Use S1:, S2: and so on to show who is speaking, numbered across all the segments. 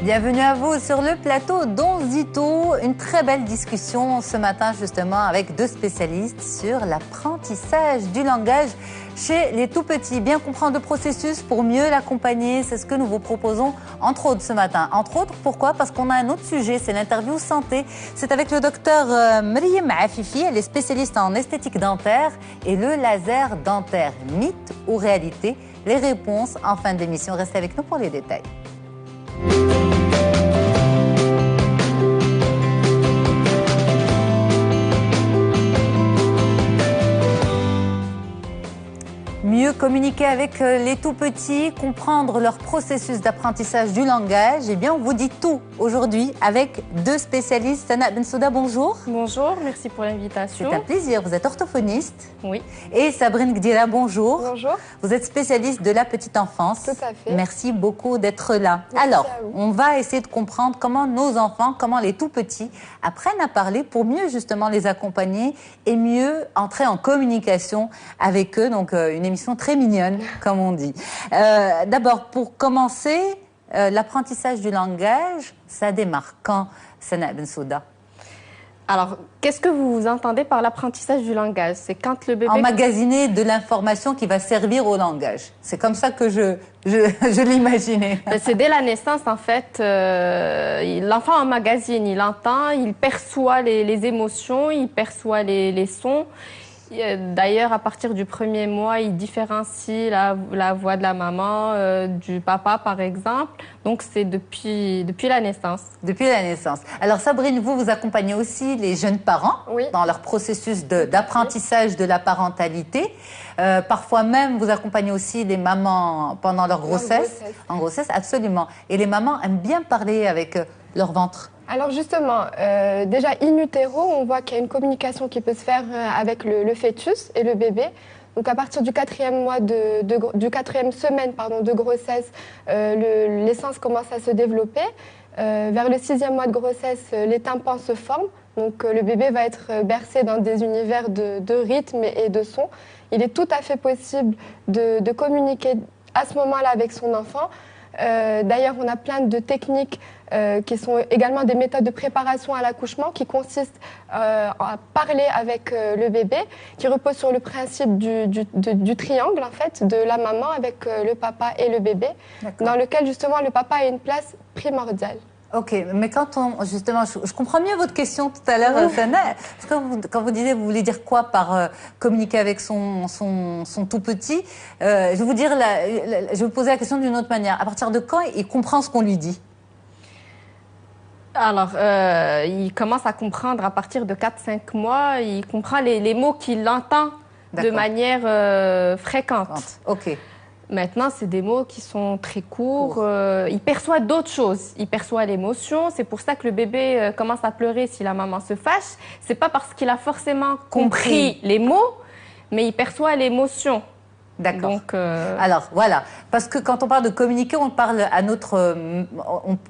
S1: Bienvenue à vous sur le plateau d'Onzito. Une très belle discussion ce matin justement avec deux spécialistes sur l'apprentissage du langage chez les tout-petits. Bien comprendre le processus pour mieux l'accompagner, c'est ce que nous vous proposons entre autres ce matin. Entre autres, pourquoi? Parce qu'on a un autre sujet, c'est l'interview santé. C'est avec le docteur Mriem Afifi, elle est spécialiste en esthétique dentaire et le laser dentaire. Mythe ou réalité? Les réponses en fin d'émission. Restez avec nous pour les détails. Mieux communiquer avec les tout-petits, comprendre leur processus d'apprentissage du langage. Eh bien, on vous dit tout aujourd'hui avec deux spécialistes. Sana Bensouda, bonjour.
S2: Bonjour, merci pour l'invitation.
S1: C'est un plaisir. Vous êtes orthophoniste.
S2: Oui.
S1: Et Sabrine Gdira, bonjour.
S3: Bonjour.
S1: Vous êtes spécialiste de la petite enfance.
S3: Tout à fait.
S1: Merci beaucoup d'être là.
S3: Merci
S1: Alors,
S3: à vous.
S1: on va essayer de comprendre comment nos enfants, comment les tout-petits apprennent à parler pour mieux justement les accompagner et mieux entrer en communication avec eux. Donc, une émission très mignonne, comme on dit. D'abord, pour commencer, l'apprentissage du langage, ça démarre quand, Sana Bensouda?
S2: Alors, qu'est-ce que vous entendez par l'apprentissage du langage? C'est quand le bébé...
S1: Emmagasiner de l'information qui va servir au langage. C'est comme ça que je l'imaginais.
S2: C'est dès la naissance, en fait. L'enfant emmagasine, il entend, il perçoit les émotions, il perçoit les sons. D'ailleurs, à partir du premier mois, il différencie la voix de la maman, du papa, par exemple. Donc, c'est depuis la naissance.
S1: Depuis la naissance. Alors, Sabrine, vous accompagnez aussi les jeunes parents
S3: Oui.
S1: dans leur processus d'apprentissage de la parentalité. Parfois même, vous accompagnez aussi les mamans pendant leur grossesse. En grossesse, absolument. Et les mamans aiment bien parler avec leur ventre.
S3: Alors justement, déjà in utero, on voit qu'il y a une communication qui peut se faire avec le fœtus et le bébé. Donc à partir du quatrième mois du quatrième semaine de grossesse, l'essence commence à se développer. Vers le 6e mois de grossesse, les tympans se forment. Donc le bébé va être bercé dans des univers de rythme et de son. Il est tout à fait possible de communiquer à ce moment-là avec son enfant. D'ailleurs, on a plein de techniques qui sont également des méthodes de préparation à l'accouchement qui consistent à parler avec le bébé, qui repose sur le principe du triangle, en fait, de la maman avec le papa et le bébé, dans lequel, justement, le papa a une place primordiale.
S1: Ok, mais justement, je comprends mieux votre question tout à l'heure, Sana. Quand vous disiez, vous voulez dire quoi par communiquer avec son tout petit, je vais vous dire, je vais vous poser la question d'une autre manière. À partir de quand il comprend ce qu'on lui dit?
S2: Alors, il commence à comprendre à partir de 4-5 mois. Il comprend les mots qu'il entend de manière fréquente.
S1: Ok.
S2: Maintenant, c'est des mots qui sont très courts. Il perçoit d'autres choses. Il perçoit l'émotion. C'est pour ça que le bébé commence à pleurer si la maman se fâche. C'est pas parce qu'il a forcément compris les mots, mais il perçoit l'émotion.
S1: D'accord.
S2: Donc,
S1: alors, voilà. Parce que quand on parle de communiquer, on parle à notre...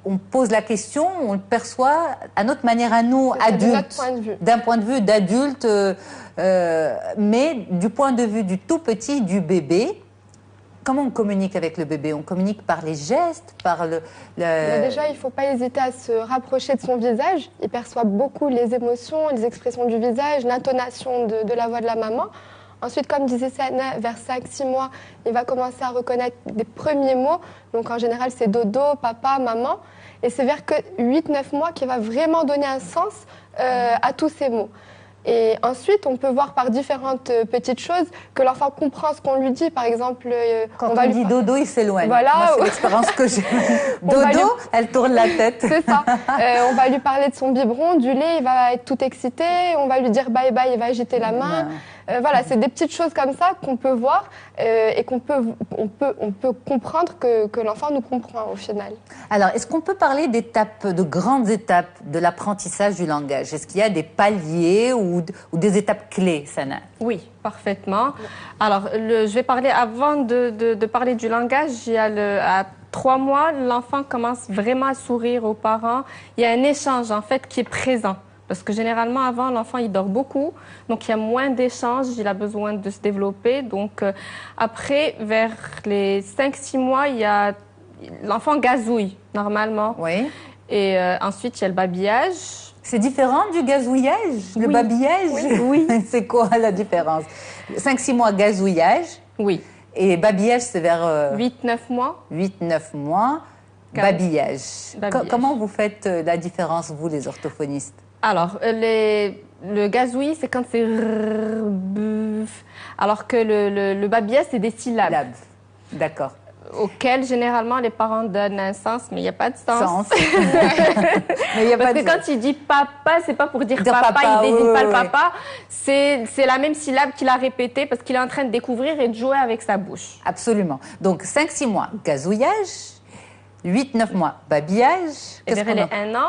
S1: on pose la question, on le perçoit à notre manière, à nous, adultes. D'un point de vue d'adulte, mais du point de vue du tout petit, du bébé. Comment on communique avec le bébé? On communique par les gestes, par
S3: Déjà, il ne faut pas hésiter à se rapprocher de son visage. Il perçoit beaucoup les émotions, les expressions du visage, l'intonation de la voix de la maman. Ensuite, comme disait Sana, vers 5-6 mois, il va commencer à reconnaître des premiers mots. Donc, en général, c'est dodo, papa, maman. Et c'est vers 8-9 mois qu'il va vraiment donner un sens à tous ces mots. Et ensuite, on peut voir par différentes petites choses que l'enfant comprend ce qu'on lui dit. Par exemple,
S1: quand on dit dodo, il s'éloigne.
S3: Voilà.
S1: Moi, c'est l'expérience que j'ai. Dodo, elle tourne la tête.
S3: C'est ça. On va lui parler de son biberon, du lait, il va être tout excité. On va lui dire bye bye, il va agiter la main. Voilà, c'est des petites choses comme ça qu'on peut voir et on peut comprendre que l'enfant nous comprend au final.
S1: Alors, est-ce qu'on peut parler d'étapes, de grandes étapes de l'apprentissage du langage? Est-ce qu'il y a des paliers ou des étapes clés, Sana?
S2: Oui, parfaitement. Alors, je vais parler, avant de parler du langage, à 3 mois, l'enfant commence vraiment à sourire aux parents. Il y a un échange, en fait, qui est présent. Parce que généralement, avant, l'enfant, il dort beaucoup. Donc, il y a moins d'échanges. Il a besoin de se développer. Donc, après, vers les 5-6 mois, il y a l'enfant gazouille, normalement.
S1: Oui.
S2: Et ensuite, il y a le babillage.
S1: C'est différent du gazouillage, le
S2: Oui.
S1: babillage?
S2: Oui.
S1: C'est quoi la différence? 5-6 mois gazouillage.
S2: Oui.
S1: Et babillage, c'est vers
S2: 8-9 mois.
S1: 8-9 mois. Babillage.
S2: Babillage.
S1: Comment vous faites la différence, vous, les orthophonistes?
S2: Alors, le gazouillis, c'est quand c'est alors que le babillage, c'est des syllabes.
S1: D'accord.
S2: Auxquelles, généralement, les parents donnent un sens, mais il n'y a pas de sens.
S1: Mais y a
S2: Parce
S1: pas
S2: que
S1: de
S2: quand il dit papa, c'est pas pour dire
S1: Dire
S2: papa,
S1: papa,
S2: il désigne
S1: oui,
S2: pas
S1: oui,
S2: le
S1: oui.
S2: papa. C'est la même syllabe qu'il a répétée parce qu'il est en train de découvrir et de jouer avec sa bouche.
S1: Absolument. Donc, 5-6 mois gazouillage, 8-9 mois babillage.
S2: Et
S1: Qu'est-ce
S2: vers
S1: qu'on
S2: les
S1: a?
S2: 1 an,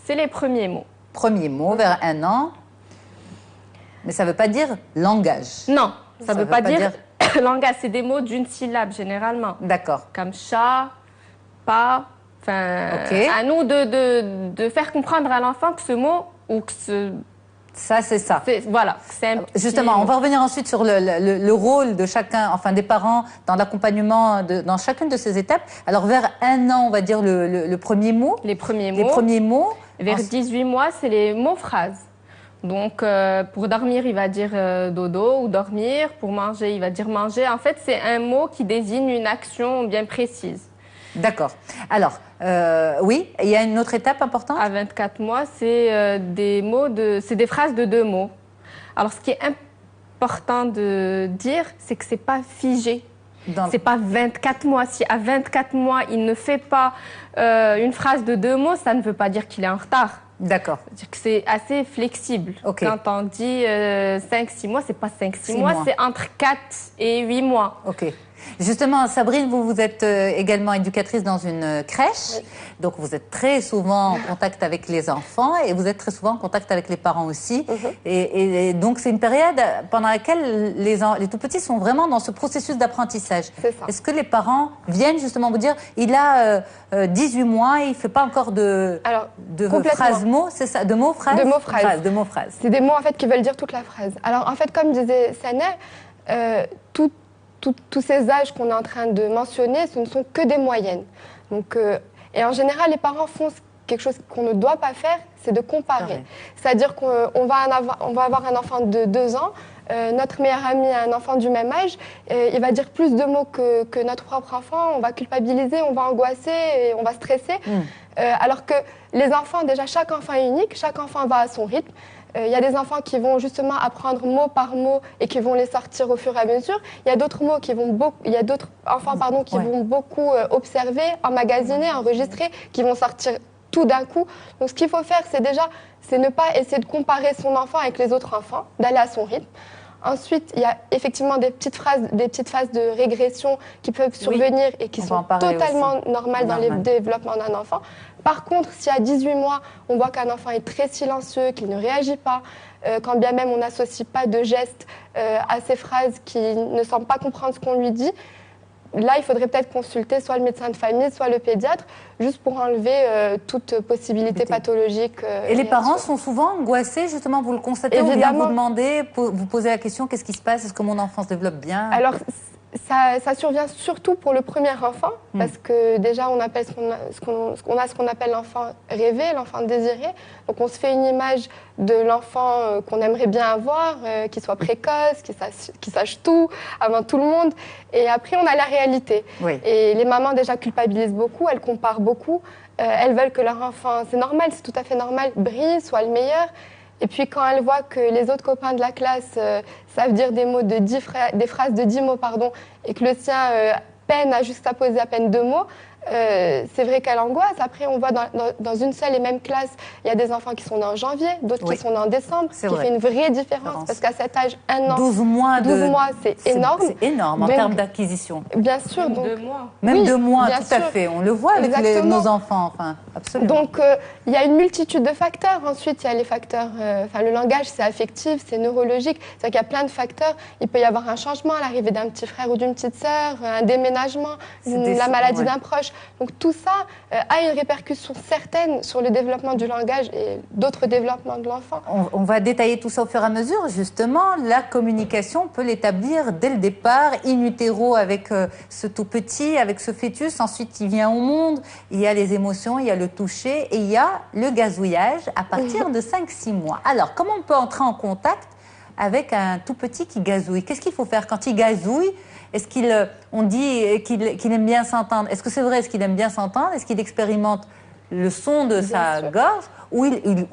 S2: c'est les premiers mots.
S1: Premier mot, vers 1 an. Mais ça ne veut pas dire langage.
S2: Non, ça
S1: veut
S2: veut pas
S1: pas
S2: dire langage, c'est des mots d'une syllabe généralement.
S1: D'accord.
S2: Comme chat, pas. Enfin,
S1: Ok.
S2: à nous de faire comprendre à l'enfant que ce mot ou que
S1: Ça, c'est ça.
S2: voilà, c'est un petit
S1: Justement, on
S2: mot.
S1: va revenir ensuite sur le rôle de chacun, enfin des parents, dans l'accompagnement, dans chacune de ces étapes. Alors, vers 1 an, on va dire le premier mot.
S2: Les premiers
S1: Les
S2: mots.
S1: premiers mots.
S2: Vers
S1: Ensuite-
S2: 18 mois, c'est les mots-phrases. Donc, pour dormir, il va dire dodo ou dormir. Pour manger, il va dire manger. En fait, c'est un mot qui désigne une action bien précise.
S1: D'accord. Alors, oui, il y a une autre étape importante.
S2: À 24 mois, c'est c'est des phrases de 2 mots. Alors, ce qui est important de dire, c'est que c'est pas figé.
S1: Dans-
S2: C'est pas 24 mois. Si à 24 mois, il ne fait pas une phrase de 2 mots, ça ne veut pas dire qu'il est en retard.
S1: D'accord.
S2: C'est-à-dire que c'est assez flexible.
S1: Ok.
S2: Quand on dit 5-6 mois, c'est pas 5-6
S1: 6
S2: mois,
S1: mois.
S2: c'est entre 4 et 8 mois.
S1: Ok. Justement, Sabrine, vous êtes également éducatrice dans une crèche. Donc, vous êtes très souvent en contact avec les enfants et vous êtes très souvent en contact avec les parents aussi. Et donc, c'est une période pendant laquelle les tout-petits sont vraiment dans ce processus d'apprentissage.
S3: C'est ça.
S1: Est-ce que les parents viennent justement vous dire, il a 18 mois, il ne fait pas encore de
S3: complètement.
S1: phrases-mots, c'est ça? De mots-phrases?
S3: De mots-phrases.
S1: De mots-phrases.
S3: C'est des mots en fait qui veulent dire toute la phrase. Alors en fait, comme disait Saner, tous ces âges qu'on est en train de mentionner, ce ne sont que des moyennes. Donc, et en général, les parents font quelque chose qu'on ne doit pas faire, c'est de comparer.
S1: Pareil.
S3: C'est-à-dire qu'on va avoir un enfant de 2 ans, notre meilleur ami a un enfant du même âge, il va dire plus de mots que notre propre enfant, on va culpabiliser, on va angoisser et on va stresser. Alors que les enfants, déjà, chaque enfant est unique, chaque enfant va à son rythme. Il y a des enfants qui vont justement apprendre mot par mot et qui vont les sortir au fur et à mesure. Il y a d'autres mots qui vont il y a d'autres enfants qui vont beaucoup observer, emmagasiner, enregistrer, qui vont sortir tout d'un coup. Donc ce qu'il faut faire, c'est ne pas essayer de comparer son enfant avec les autres enfants, d'aller à son rythme. Ensuite, il y a effectivement des petites phases de régression qui peuvent survenir et qui sont totalement normales dans le développement d'un enfant. Par contre, si à 18 mois, on voit qu'un enfant est très silencieux, qu'il ne réagit pas, quand bien même on n'associe pas de gestes à ces phrases, qu'il ne semble pas comprendre ce qu'on lui dit, là, il faudrait peut-être consulter soit le médecin de famille, soit le pédiatre, juste pour enlever toute possibilité pathologique.
S1: Et les parents sont souvent angoissés, justement, vous le constatez, ou bien vous demandez, vous posez la question, qu'est-ce qui se passe? Est-ce que mon enfant se développe bien?
S3: Alors, ça survient surtout pour le premier enfant, parce que déjà, on appelle ce qu'on appelle l'enfant rêvé, l'enfant désiré. Donc, on se fait une image de l'enfant qu'on aimerait bien avoir, qui soit précoce, qui sache tout avant tout le monde. Et après, on a la réalité.
S1: Oui.
S3: Et les mamans déjà culpabilisent beaucoup, elles comparent beaucoup. Elles veulent que leur enfant, c'est normal, c'est tout à fait normal, brille, soit le meilleur. Et puis quand elles voient que les autres copains de la classe savent dire des phrases de 10 mots, et que le sien peine à juxtaposer à peine 2 mots, c'est vrai qu'elle angoisse. Après, on voit dans une seule et même classe, il y a des enfants qui sont nés en janvier, d'autres qui sont nés en décembre, ce qui fait une vraie différence. Parce qu'à cet âge, 1 an, 12 mois, c'est énorme.
S1: C'est énorme en termes d'acquisition.
S3: Bien sûr.
S2: Même 2 mois.
S1: Même 2 mois, tout à fait. On le voit avec nos enfants, absolument.
S3: Donc, il y a une multitude de facteurs. Ensuite, il y a les facteurs... le langage, c'est affectif, c'est neurologique. C'est-à-dire qu'il y a plein de facteurs. Il peut y avoir un changement, l'arrivée d'un petit frère ou d'une petite sœur, un déménagement, la maladie d'un proche. Donc tout ça a une répercussion certaine sur le développement du langage et d'autres développements de l'enfant.
S1: On va détailler tout ça au fur et à mesure. Justement, la communication, on peut l'établir dès le départ, in utero avec ce tout petit, avec ce fœtus. Ensuite, il vient au monde, il y a les émotions, il y a le toucher et il y a le gazouillage à partir de 5-6 mois. Alors, comment on peut entrer en contact avec un tout petit qui gazouille? Qu'est-ce qu'il faut faire quand il gazouille? Est-ce on dit qu'il aime bien s'entendre? Est-ce que c'est vrai? Est-ce qu'il aime bien s'entendre? Est-ce qu'il expérimente le son de sa gorge ou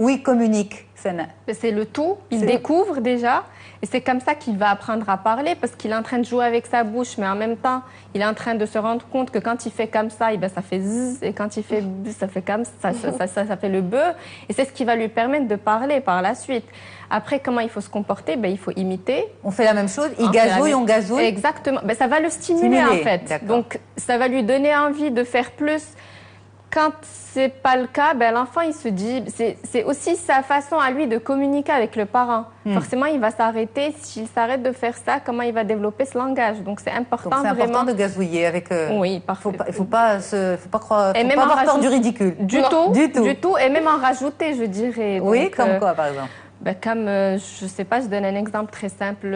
S1: il communique?
S2: C'est le tout. Il découvre déjà. Et c'est comme ça qu'il va apprendre à parler parce qu'il est en train de jouer avec sa bouche, mais en même temps, il est en train de se rendre compte que quand il fait comme ça, ça fait zzz, et quand il fait bzz, ça fait comme ça, ça fait le beu. Et c'est ce qui va lui permettre de parler par la suite. Après, comment il faut se comporter? Il faut imiter.
S1: On fait la même chose, il gazouille, on gazouille.
S2: Exactement. Ça va le stimuler en fait. Donc, ça va lui donner envie de faire plus. Quand c'est pas le cas, l'enfant, il se dit... C'est aussi sa façon à lui de communiquer avec le parent. Forcément, il va s'arrêter. S'il s'arrête de faire ça, comment il va développer ce langage? Donc, c'est important
S1: vraiment...
S2: C'est important
S1: de gazouiller avec...
S2: Oui, parfait.
S1: Il faut pas croire... Faut pas avoir peur du ridicule.
S2: Du tout. Et même en rajouter, je dirais.
S1: Oui, donc, comme quoi, par exemple?
S2: Comme, je sais pas, je donne un exemple très simple,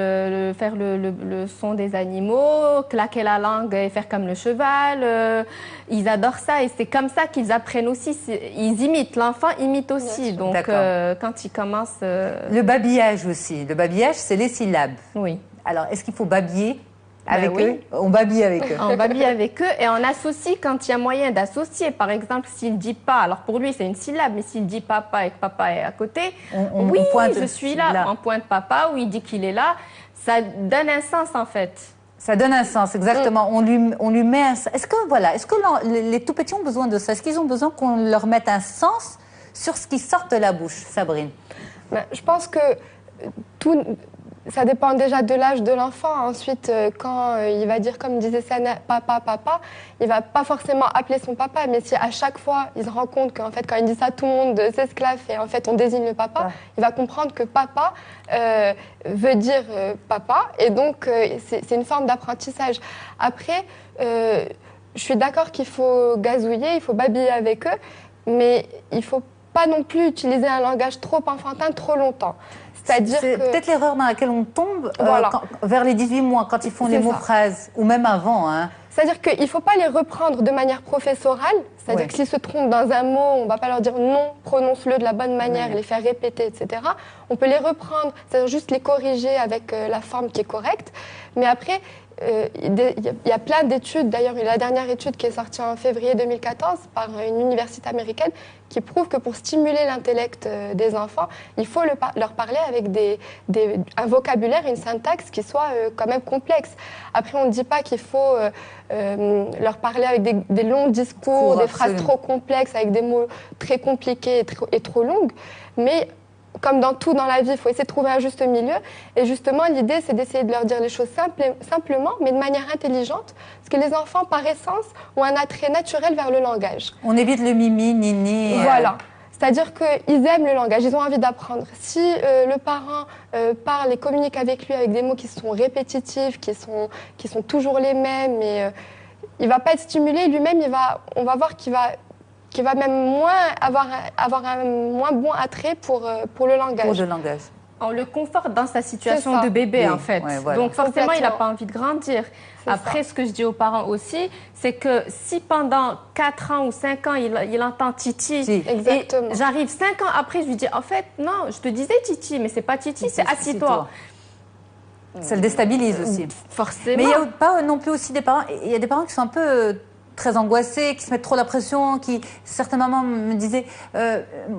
S2: faire le son des animaux, claquer la langue et faire comme le cheval, ils adorent ça et c'est comme ça qu'ils apprennent aussi, ils imitent, l'enfant imite aussi, donc quand ils commencent...
S1: Le babillage aussi, le babillage c'est les syllabes.
S2: Oui.
S1: Alors, est-ce qu'il faut babiller avec eux? On babille avec eux.
S2: On babille avec eux et on associe quand il y a moyen d'associer. Par exemple, s'il dit pas, alors pour lui c'est une syllabe, mais s'il dit papa et que papa est à côté, on pointe, je suis là. On pointe papa ou il dit qu'il est là. Ça donne un sens en fait.
S1: Ça donne un sens, exactement. On lui met un sens. Est-ce que les tout petits ont besoin de ça? Est-ce qu'ils ont besoin qu'on leur mette un sens sur ce qui sort de la bouche, Sabrine?
S3: Je pense que ça dépend déjà de l'âge de l'enfant. Ensuite, quand il va dire, comme disait Sana, papa, papa, il va pas forcément appeler son papa. Mais si à chaque fois, il se rend compte qu'en fait, quand il dit ça, tout le monde s'esclaffe et en fait, on désigne le papa, il va comprendre que papa veut dire papa. Et donc, c'est une forme d'apprentissage. Après, je suis d'accord qu'il faut gazouiller, il faut babiller avec eux, mais il faut pas non plus utiliser un langage trop enfantin trop longtemps.
S1: C'est peut-être l'erreur dans laquelle on tombe vers les 18 mois, quand ils font les mots-phrases, ou même avant. Hein.
S3: C'est-à-dire qu'il ne faut pas les reprendre de manière professorale. C'est-à-dire que s'ils se trompent dans un mot, on ne va pas leur dire non, prononce-le de la bonne manière, les faire répéter, etc. On peut les reprendre, c'est-à-dire juste les corriger avec la forme qui est correcte. Mais après, il y a plein d'études, d'ailleurs la dernière étude qui est sortie en février 2014 par une université américaine qui prouve que pour stimuler l'intellect des enfants, il faut leur parler avec un vocabulaire, une syntaxe qui soit quand même complexe. Après, on ne dit pas qu'il faut leur parler avec des longs discours, des phrases trop complexes, avec des mots très compliqués et trop longues, mais comme dans tout dans la vie, il faut essayer de trouver un juste milieu. Et justement, l'idée, c'est d'essayer de leur dire les choses simplement, mais de manière intelligente, parce que les enfants, par essence, ont un attrait naturel vers le langage.
S1: On évite le mimi, nini.
S3: Voilà. C'est-à-dire qu'ils aiment le langage, ils ont envie d'apprendre. Si le parent parle et communique avec lui avec des mots qui sont répétitifs, qui sont toujours les mêmes, et il ne va pas être stimulé, lui-même, on va voir qu'il va même avoir un moins bon attrait pour le langage.
S1: Pour le langage.
S2: On le conforte dans sa situation de bébé, en fait. Ouais, voilà. Donc, forcément, il n'a pas envie de grandir. Après, ce que je dis aux parents aussi, c'est que si pendant 4 ans ou 5 ans, il entend Titi, et j'arrive 5 ans après, je lui dis, en fait, non, je te disais Titi, mais c'est pas Titi, c'est assis-toi.
S1: Ça le déstabilise aussi.
S2: Forcément.
S1: Mais il n'y a pas non plus aussi des parents, il y a des parents qui sont un peu très angoissés, qui se mettent trop la pression, certaines mamans me disaient,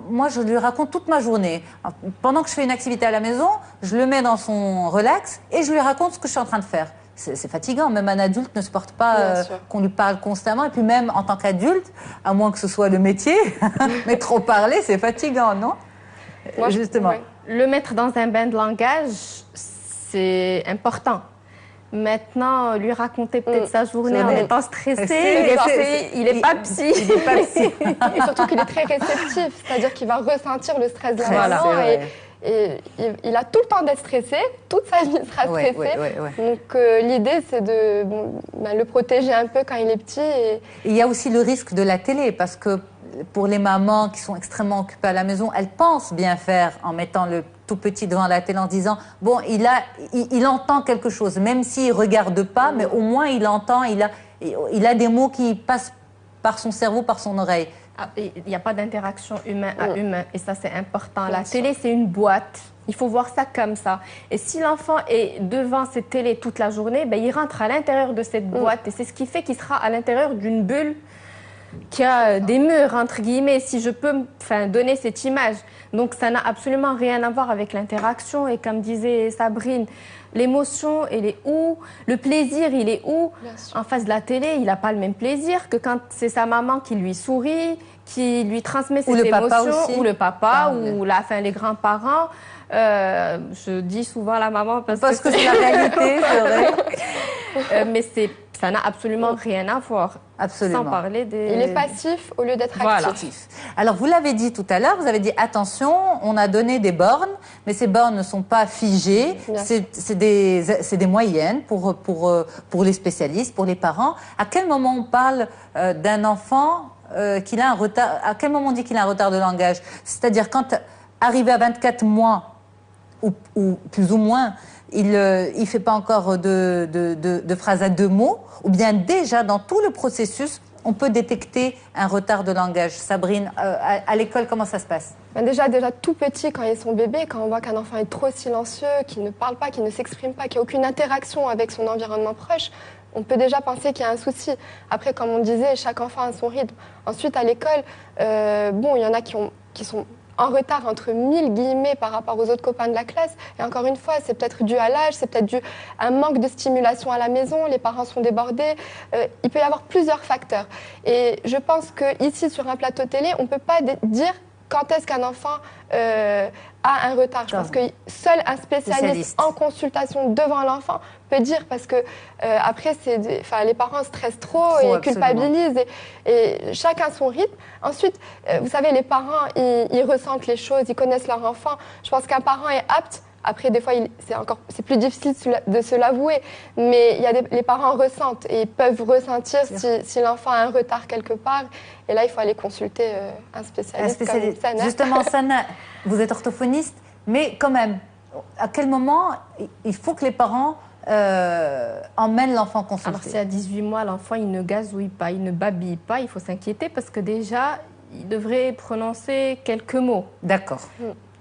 S1: moi je lui raconte toute ma journée. Alors, pendant que je fais une activité à la maison, je le mets dans son relax et je lui raconte ce que je suis en train de faire. C'est fatigant, même un adulte ne supporte pas qu'on lui parle constamment. Et puis même en tant qu'adulte, à moins que ce soit le métier, mais trop parler, c'est fatigant, non?
S3: Moi,
S1: justement.
S2: Le mettre dans un bain de langage, c'est important. Maintenant, lui raconter peut-être sa journée en étant stressé, il n'est pas psy.
S1: Il n'est pas psy.
S3: Et surtout qu'il est très réceptif, c'est-à-dire qu'il va ressentir le stress de la maman Et il a tout le temps d'être stressé, toute sa vie sera stressée. Donc l'idée, c'est de le protéger un peu quand il est petit. Et
S1: il y a aussi le risque de la télé, parce que pour les mamans qui sont extrêmement occupées à la maison, elles pensent bien faire en mettant le tout petit devant la télé en disant « Bon, il entend quelque chose, même s'il ne regarde pas, mais au moins il entend, il a des mots qui passent par son cerveau, par son oreille. »
S2: Il n'y a pas d'interaction humain à humain, et ça c'est important. La télé, c'est une boîte. Il faut voir ça comme ça. Et si l'enfant est devant cette télé toute la journée, il rentre à l'intérieur de cette boîte. Et c'est ce qui fait qu'il sera à l'intérieur d'une bulle qui a des murs, entre guillemets, si je peux donner cette image. Donc ça n'a absolument rien à voir avec l'interaction. Et comme disait Sabrine, l'émotion, elle est où? Le plaisir, il est où? En face de la télé, il n'a pas le même plaisir que quand c'est sa maman qui lui sourit, qui lui transmet ses émotions, ou le papa, ou les grands-parents. Je dis souvent la maman parce que c'est la réalité, c'est vrai. Mais ça n'a absolument rien à voir.
S1: Absolument.
S2: Sans parler des...
S3: Il est passif au lieu d'être actif.
S1: Alors, vous l'avez dit tout à l'heure, vous avez dit attention, on a donné des bornes, mais ces bornes ne sont pas figées. C'est des moyennes pour les spécialistes, pour les parents. À quel moment on parle d'un enfant qu'il a un retard? À quel moment on dit qu'il a un retard de langage? C'est-à-dire quand arrivé à 24 mois, ou plus ou moins, il ne fait pas encore de phrases à 2 mots, ou bien déjà dans tout le processus, on peut détecter un retard de langage. Sabrine, à l'école, comment ça se passe?
S3: Déjà tout petit, quand ils sont bébés, quand on voit qu'un enfant est trop silencieux, qu'il ne parle pas, qu'il ne s'exprime pas, qu'il n'y a aucune interaction avec son environnement proche, on peut déjà penser qu'il y a un souci. Après, comme on disait, chaque enfant a son rythme. Ensuite, à l'école, il y en a qui sont en retard entre 1000 guillemets par rapport aux autres copains de la classe. Et encore une fois, c'est peut-être dû à l'âge, c'est peut-être dû à un manque de stimulation à la maison, les parents sont débordés. Il peut y avoir plusieurs facteurs. Et je pense qu'ici, sur un plateau télé, on ne peut pas dire quand est-ce qu'un enfant a un retard. Je pense que seul un spécialiste en consultation devant l'enfant peut dire, parce que après, les parents stressent trop et culpabilisent, et chacun son rythme. Ensuite, vous savez, les parents, ils ressentent les choses, ils connaissent leur enfant. Je pense qu'un parent est apte. Après, des fois, c'est plus difficile de se l'avouer, mais les parents ressentent et peuvent ressentir si l'enfant a un retard quelque part. Et là, il faut aller consulter un spécialiste comme Sana.
S1: Justement, Sana, vous êtes orthophoniste, mais quand même, à quel moment il faut que les parents emmènent l'enfant consulter?
S2: Alors, si à 18 mois, l'enfant, il ne gazouille pas, il ne babille pas, il faut s'inquiéter parce que déjà, il devrait prononcer quelques mots.
S1: D'accord.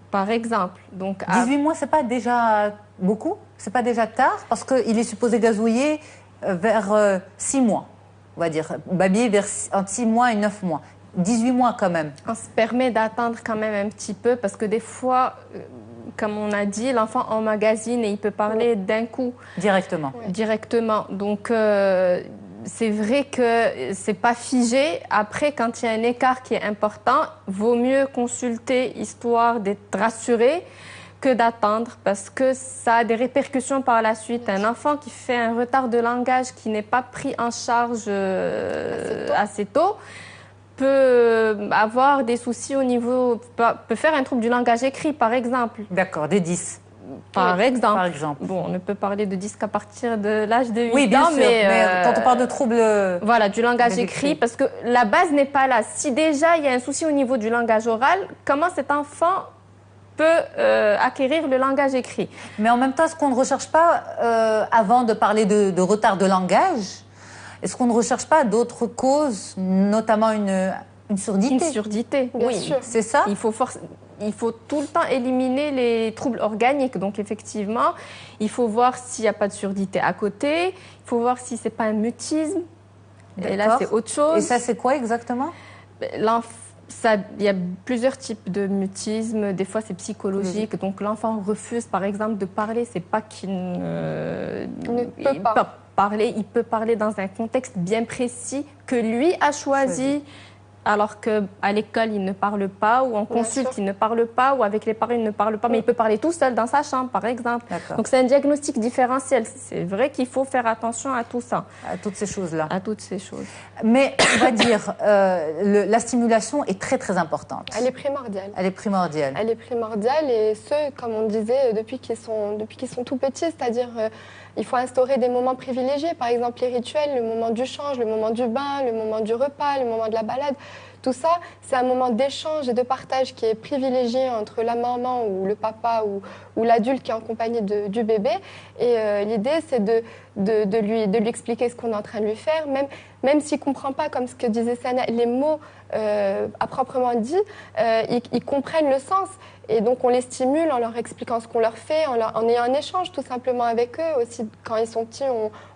S2: Par exemple. Donc,
S1: 18 mois, c'est pas déjà beaucoup? C'est pas déjà tard? Parce qu'il est supposé gazouiller vers 6 mois, on va dire. Babiller entre 6 mois et 9 mois. 18 mois quand même.
S2: On se permet d'attendre quand même un petit peu parce que des fois, comme on a dit, l'enfant emmagasine et il peut parler d'un coup.
S1: Directement.
S2: Directement. Donc, c'est vrai que c'est pas figé. Après, quand il y a un écart qui est important, vaut mieux consulter histoire d'être rassuré que d'attendre parce que ça a des répercussions par la suite. Un enfant qui fait un retard de langage qui n'est pas pris en charge assez tôt peut avoir des soucis au niveau... peut faire un trouble du langage écrit, par exemple.
S1: D'accord, des 10.
S2: Par exemple. Bon, on ne peut parler de 10 qu'à partir de l'âge de 8 ans. Oui,
S1: bien sûr, mais quand on parle de troubles...
S2: Voilà, du langage écrit, parce que la base n'est pas là. Si déjà il y a un souci au niveau du langage oral, comment cet enfant peut acquérir le langage écrit?
S1: Mais en même temps, est-ce qu'on ne recherche pas, avant de parler de retard de langage, est-ce qu'on ne recherche pas d'autres causes, notamment une surdité?
S2: Une surdité,
S3: bien
S2: oui.
S3: sûr.
S1: C'est ça?
S2: Il faut tout le temps éliminer les troubles organiques. Donc, effectivement, il faut voir s'il n'y a pas de surdité à côté. Il faut voir si ce n'est pas un mutisme. Et là, c'est autre chose.
S1: Et ça, c'est quoi exactement?
S2: Il y a plusieurs types de mutisme. Des fois, c'est psychologique. Oui. Donc, l'enfant refuse, par exemple, de parler. Ce n'est pas qu'il ne peut pas parler. Il peut parler dans un contexte bien précis que lui a choisi alors qu'à l'école, il ne parle pas, ou en consulte,
S3: sûr.
S2: il ne parle pas, ou avec les parents, il ne parle pas, mais il peut parler tout seul dans sa chambre, par exemple. Donc c'est un diagnostic différentiel. C'est vrai qu'il faut faire attention à tout ça.
S1: À toutes ces choses-là.
S2: À toutes ces choses.
S1: Mais on va dire, la stimulation est très très importante.
S3: Elle est primordiale.
S1: Elle est primordiale.
S3: Elle est primordiale et ce, comme on disait, depuis qu'ils sont tout petits, c'est-à-dire il faut instaurer des moments privilégiés, par exemple les rituels, le moment du change, le moment du bain, le moment du repas, le moment de la balade. Tout ça, c'est un moment d'échange et de partage qui est privilégié entre la maman ou le papa ou l'adulte qui est en compagnie du bébé. Et l'idée, c'est de lui expliquer ce qu'on est en train de lui faire, même s'il ne comprend pas, comme ce que disait Sana, les mots à proprement dit, ils comprennent le sens. Et donc, on les stimule en leur expliquant ce qu'on leur fait, en ayant un échange tout simplement avec eux. Aussi, quand ils sont petits,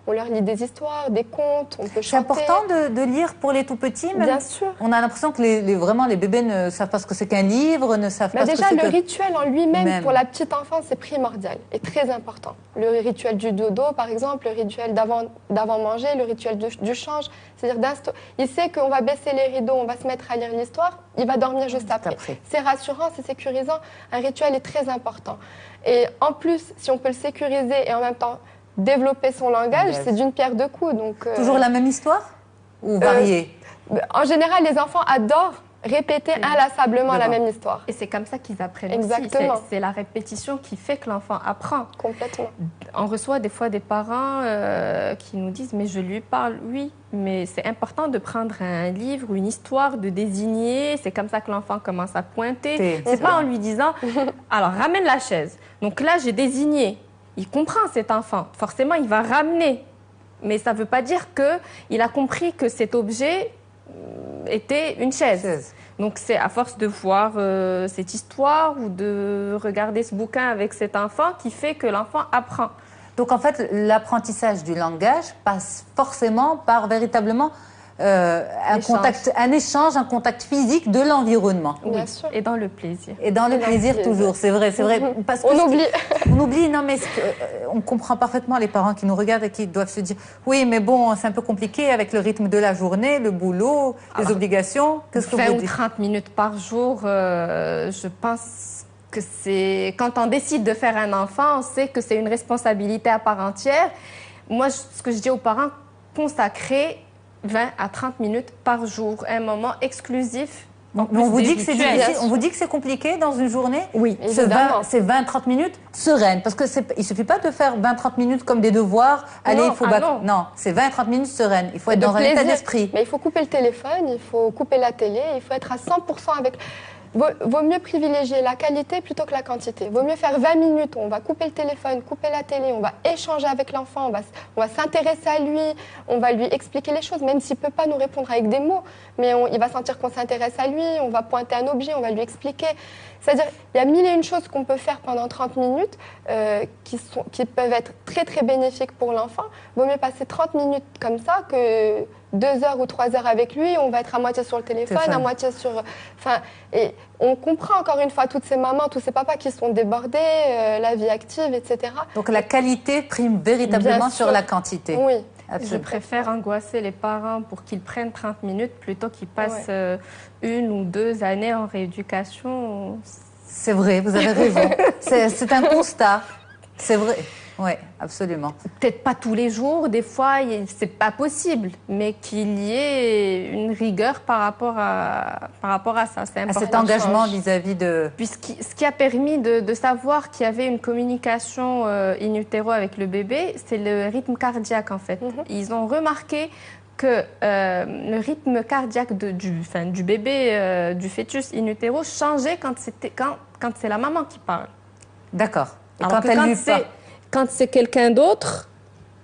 S3: on leur lit des histoires, des contes, on peut chanter.
S1: C'est important de lire pour les tout-petits, même.
S3: Bien sûr.
S1: On a l'impression que vraiment les bébés ne savent pas ce que c'est qu'un livre, ne savent pas ce que c'est
S3: déjà, le rituel en lui-même,
S1: Même.
S3: pour la petite enfance, c'est primordial et très important. Le rituel du dodo, par exemple, le rituel d'avant manger, le rituel du change. C'est-à-dire, il sait qu'on va baisser les rideaux, on va se mettre à lire l'histoire, il va dormir juste après. C'est rassurant, c'est sécurisant. Un rituel est très important. Et en plus, si on peut le sécuriser et en même temps développer son langage, c'est d'une pierre deux coups. Donc,
S1: toujours la même histoire ou variée?
S3: En général, les enfants adorent répéter inlassablement la même histoire.
S2: Et c'est comme ça qu'ils apprennent
S3: Exactement.
S2: aussi. C'est la répétition qui fait que l'enfant apprend.
S3: Complètement.
S2: On reçoit des fois des parents qui nous disent « mais je lui parle ». Oui, mais c'est important de prendre un livre ou une histoire, de désigner. C'est comme ça que l'enfant commence à pointer. C'est pas en lui disant « alors ramène la chaise ». Donc là, j'ai désigné. Il comprend cet enfant. Forcément, il va ramener. Mais ça ne veut pas dire qu'il a compris que cet objet était une chaise. Donc c'est à force de voir cette histoire ou de regarder ce bouquin avec cet enfant qui fait que l'enfant apprend.
S1: Donc en fait, l'apprentissage du langage passe forcément par véritablement un échange, un contact physique de l'environnement.
S2: Oui, bien sûr. Et dans le plaisir.
S1: Et dans le plaisir toujours, c'est vrai. Parce que on oublie, non mais on comprend parfaitement les parents qui nous regardent et qui doivent se dire oui mais bon c'est un peu compliqué avec le rythme de la journée, le boulot, les obligations. Qu'est-ce que
S2: 20
S1: vous
S2: ou
S1: dites?
S2: 30 minutes par jour, je pense que c'est... Quand on décide de faire un enfant, on sait que c'est une responsabilité à part entière. Moi, ce que je dis aux parents, consacrer 20 à 30 minutes par jour, un moment exclusif.
S1: On vous dit que c'est difficile, on vous dit que c'est compliqué dans une journée?
S2: Oui,
S1: c'est 20-30 minutes sereines. Parce qu'il ne suffit pas de faire 20-30 minutes comme des devoirs. Allez, il faut non, c'est 20-30 minutes sereines. Il faut être dans un état d'esprit.
S3: Mais il faut couper le téléphone, il faut couper la télé, il faut être à 100% avec... Vaut mieux privilégier la qualité plutôt que la quantité. Vaut mieux faire 20 minutes où on va couper le téléphone, couper la télé, on va échanger avec l'enfant, on va s'intéresser à lui, on va lui expliquer les choses, même s'il ne peut pas nous répondre avec des mots, mais il va sentir qu'on s'intéresse à lui, on va pointer un objet, on va lui expliquer. C'est-à-dire, il y a mille et une choses qu'on peut faire pendant 30 minutes qui peuvent être très très bénéfiques pour l'enfant. Vaut mieux passer 30 minutes comme ça que 2 heures ou 3 heures avec lui, on va être à moitié sur le téléphone, à moitié sur... et on comprend encore une fois toutes ces mamans, tous ces papas qui sont débordés, la vie active, etc.
S1: Donc la qualité prime véritablement sur la quantité.
S3: Oui.
S2: Absolument. Je préfère angoisser les parents pour qu'ils prennent 30 minutes plutôt qu'ils passent 1 ou 2 années en rééducation.
S1: C'est vrai, vous avez raison. C'est un constat. C'est vrai. Oui, absolument.
S2: Peut-être pas tous les jours, des fois, c'est pas possible, mais qu'il y ait une rigueur par rapport à ça. C'est important.
S1: À cet engagement vis-à-vis de...
S2: Ce qui a permis de savoir qu'il y avait une communication in utero avec le bébé, c'est le rythme cardiaque, en fait. Ils ont remarqué que le rythme cardiaque du bébé, du fœtus in utero, changeait quand c'est la maman qui parle.
S1: D'accord. Et
S2: alors
S1: quand elle lui parle...
S2: Quand c'est quelqu'un d'autre,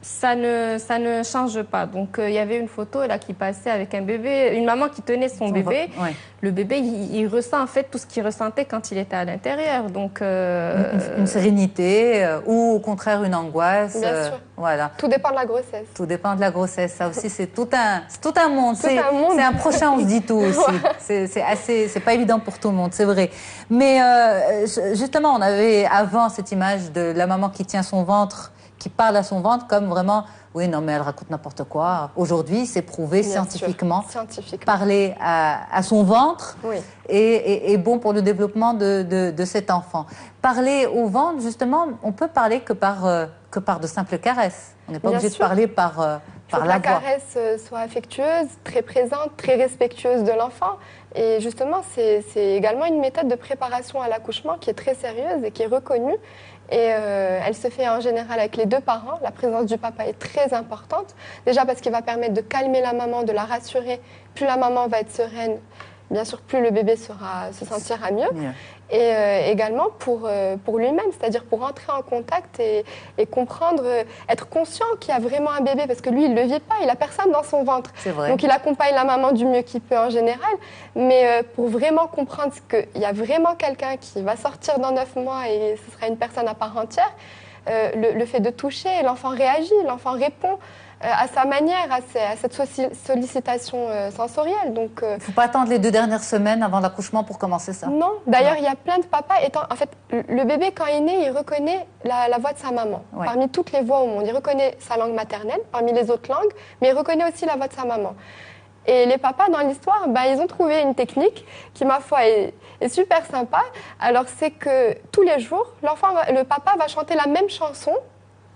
S2: ça ne change pas. Donc, il y avait une photo là qui passait avec un bébé, une maman qui tenait son bébé.
S1: Ouais.
S2: Le bébé, il ressent en fait tout ce qu'il ressentait quand il était à l'intérieur. Donc,
S1: une sérénité ou au contraire une angoisse.
S3: Bien sûr.
S1: Voilà.
S3: Tout dépend de la grossesse.
S1: Tout dépend de la grossesse. Ça aussi, c'est tout un monde. C'est un prochain, on se dit tout aussi. C'est pas évident pour tout le monde, c'est vrai. Mais justement, on avait avant cette image de la maman qui tient son ventre, qui parle à son ventre comme vraiment oui, non, mais elle raconte n'importe quoi. Aujourd'hui, c'est prouvé scientifiquement.
S3: Scientifiquement.
S1: Parler à son ventre est bon pour le développement de cet enfant. Parler au ventre, justement, on peut parler que par de simples caresses. On n'est pas obligé de parler par la voix.
S3: La caresse soit affectueuse, très présente, très respectueuse de l'enfant. Et justement, c'est également une méthode de préparation à l'accouchement qui est très sérieuse et qui est reconnue. Et elle se fait en général avec les deux parents. La présence du papa est très importante. Déjà parce qu'il va permettre de calmer la maman, de la rassurer. Plus la maman va être sereine, bien sûr, plus le bébé se sentira mieux. Et également pour lui-même, c'est-à-dire pour entrer en contact et comprendre, être conscient qu'il y a vraiment un bébé, parce que lui, il ne le vit pas, il n'a personne dans son ventre.
S1: C'est vrai.
S3: Donc il accompagne la maman du mieux qu'il peut en général, mais pour vraiment comprendre qu'il y a vraiment quelqu'un qui va sortir dans 9 mois et ce sera une personne à part entière, le fait de toucher, l'enfant réagit, l'enfant répond à sa manière, à cette sollicitation sensorielle. Donc,
S1: il ne faut pas attendre les 2 dernières semaines avant l'accouchement pour commencer ça.
S3: Non, d'ailleurs, il y a plein de papas. En fait, le bébé, quand il est né, il reconnaît la voix de sa maman. Ouais. Parmi toutes les voix au monde, il reconnaît sa langue maternelle, parmi les autres langues, mais il reconnaît aussi la voix de sa maman. Et les papas, dans l'histoire, ils ont trouvé une technique qui, ma foi, est super sympa. Alors, c'est que tous les jours, le papa va chanter la même chanson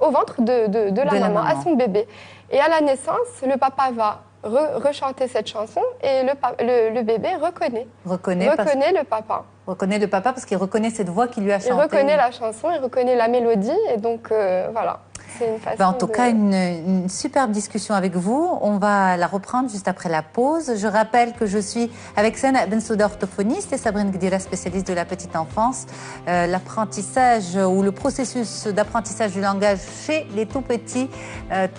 S3: au ventre de la maman, à son bébé. Et à la naissance, le papa va rechanter cette chanson et le bébé reconnaît le papa.
S1: Reconnaît le papa parce qu'il reconnaît cette voix qui lui a chanté.
S3: Il reconnaît la chanson, il reconnaît la mélodie et donc voilà. C'est une façon
S1: en tout cas, une superbe discussion avec vous. On va la reprendre juste après la pause. Je rappelle que je suis avec Sana Bensouda, orthophoniste, et Sabrine Gdira, spécialiste de la petite enfance. L'apprentissage ou le processus d'apprentissage du langage chez les tout-petits,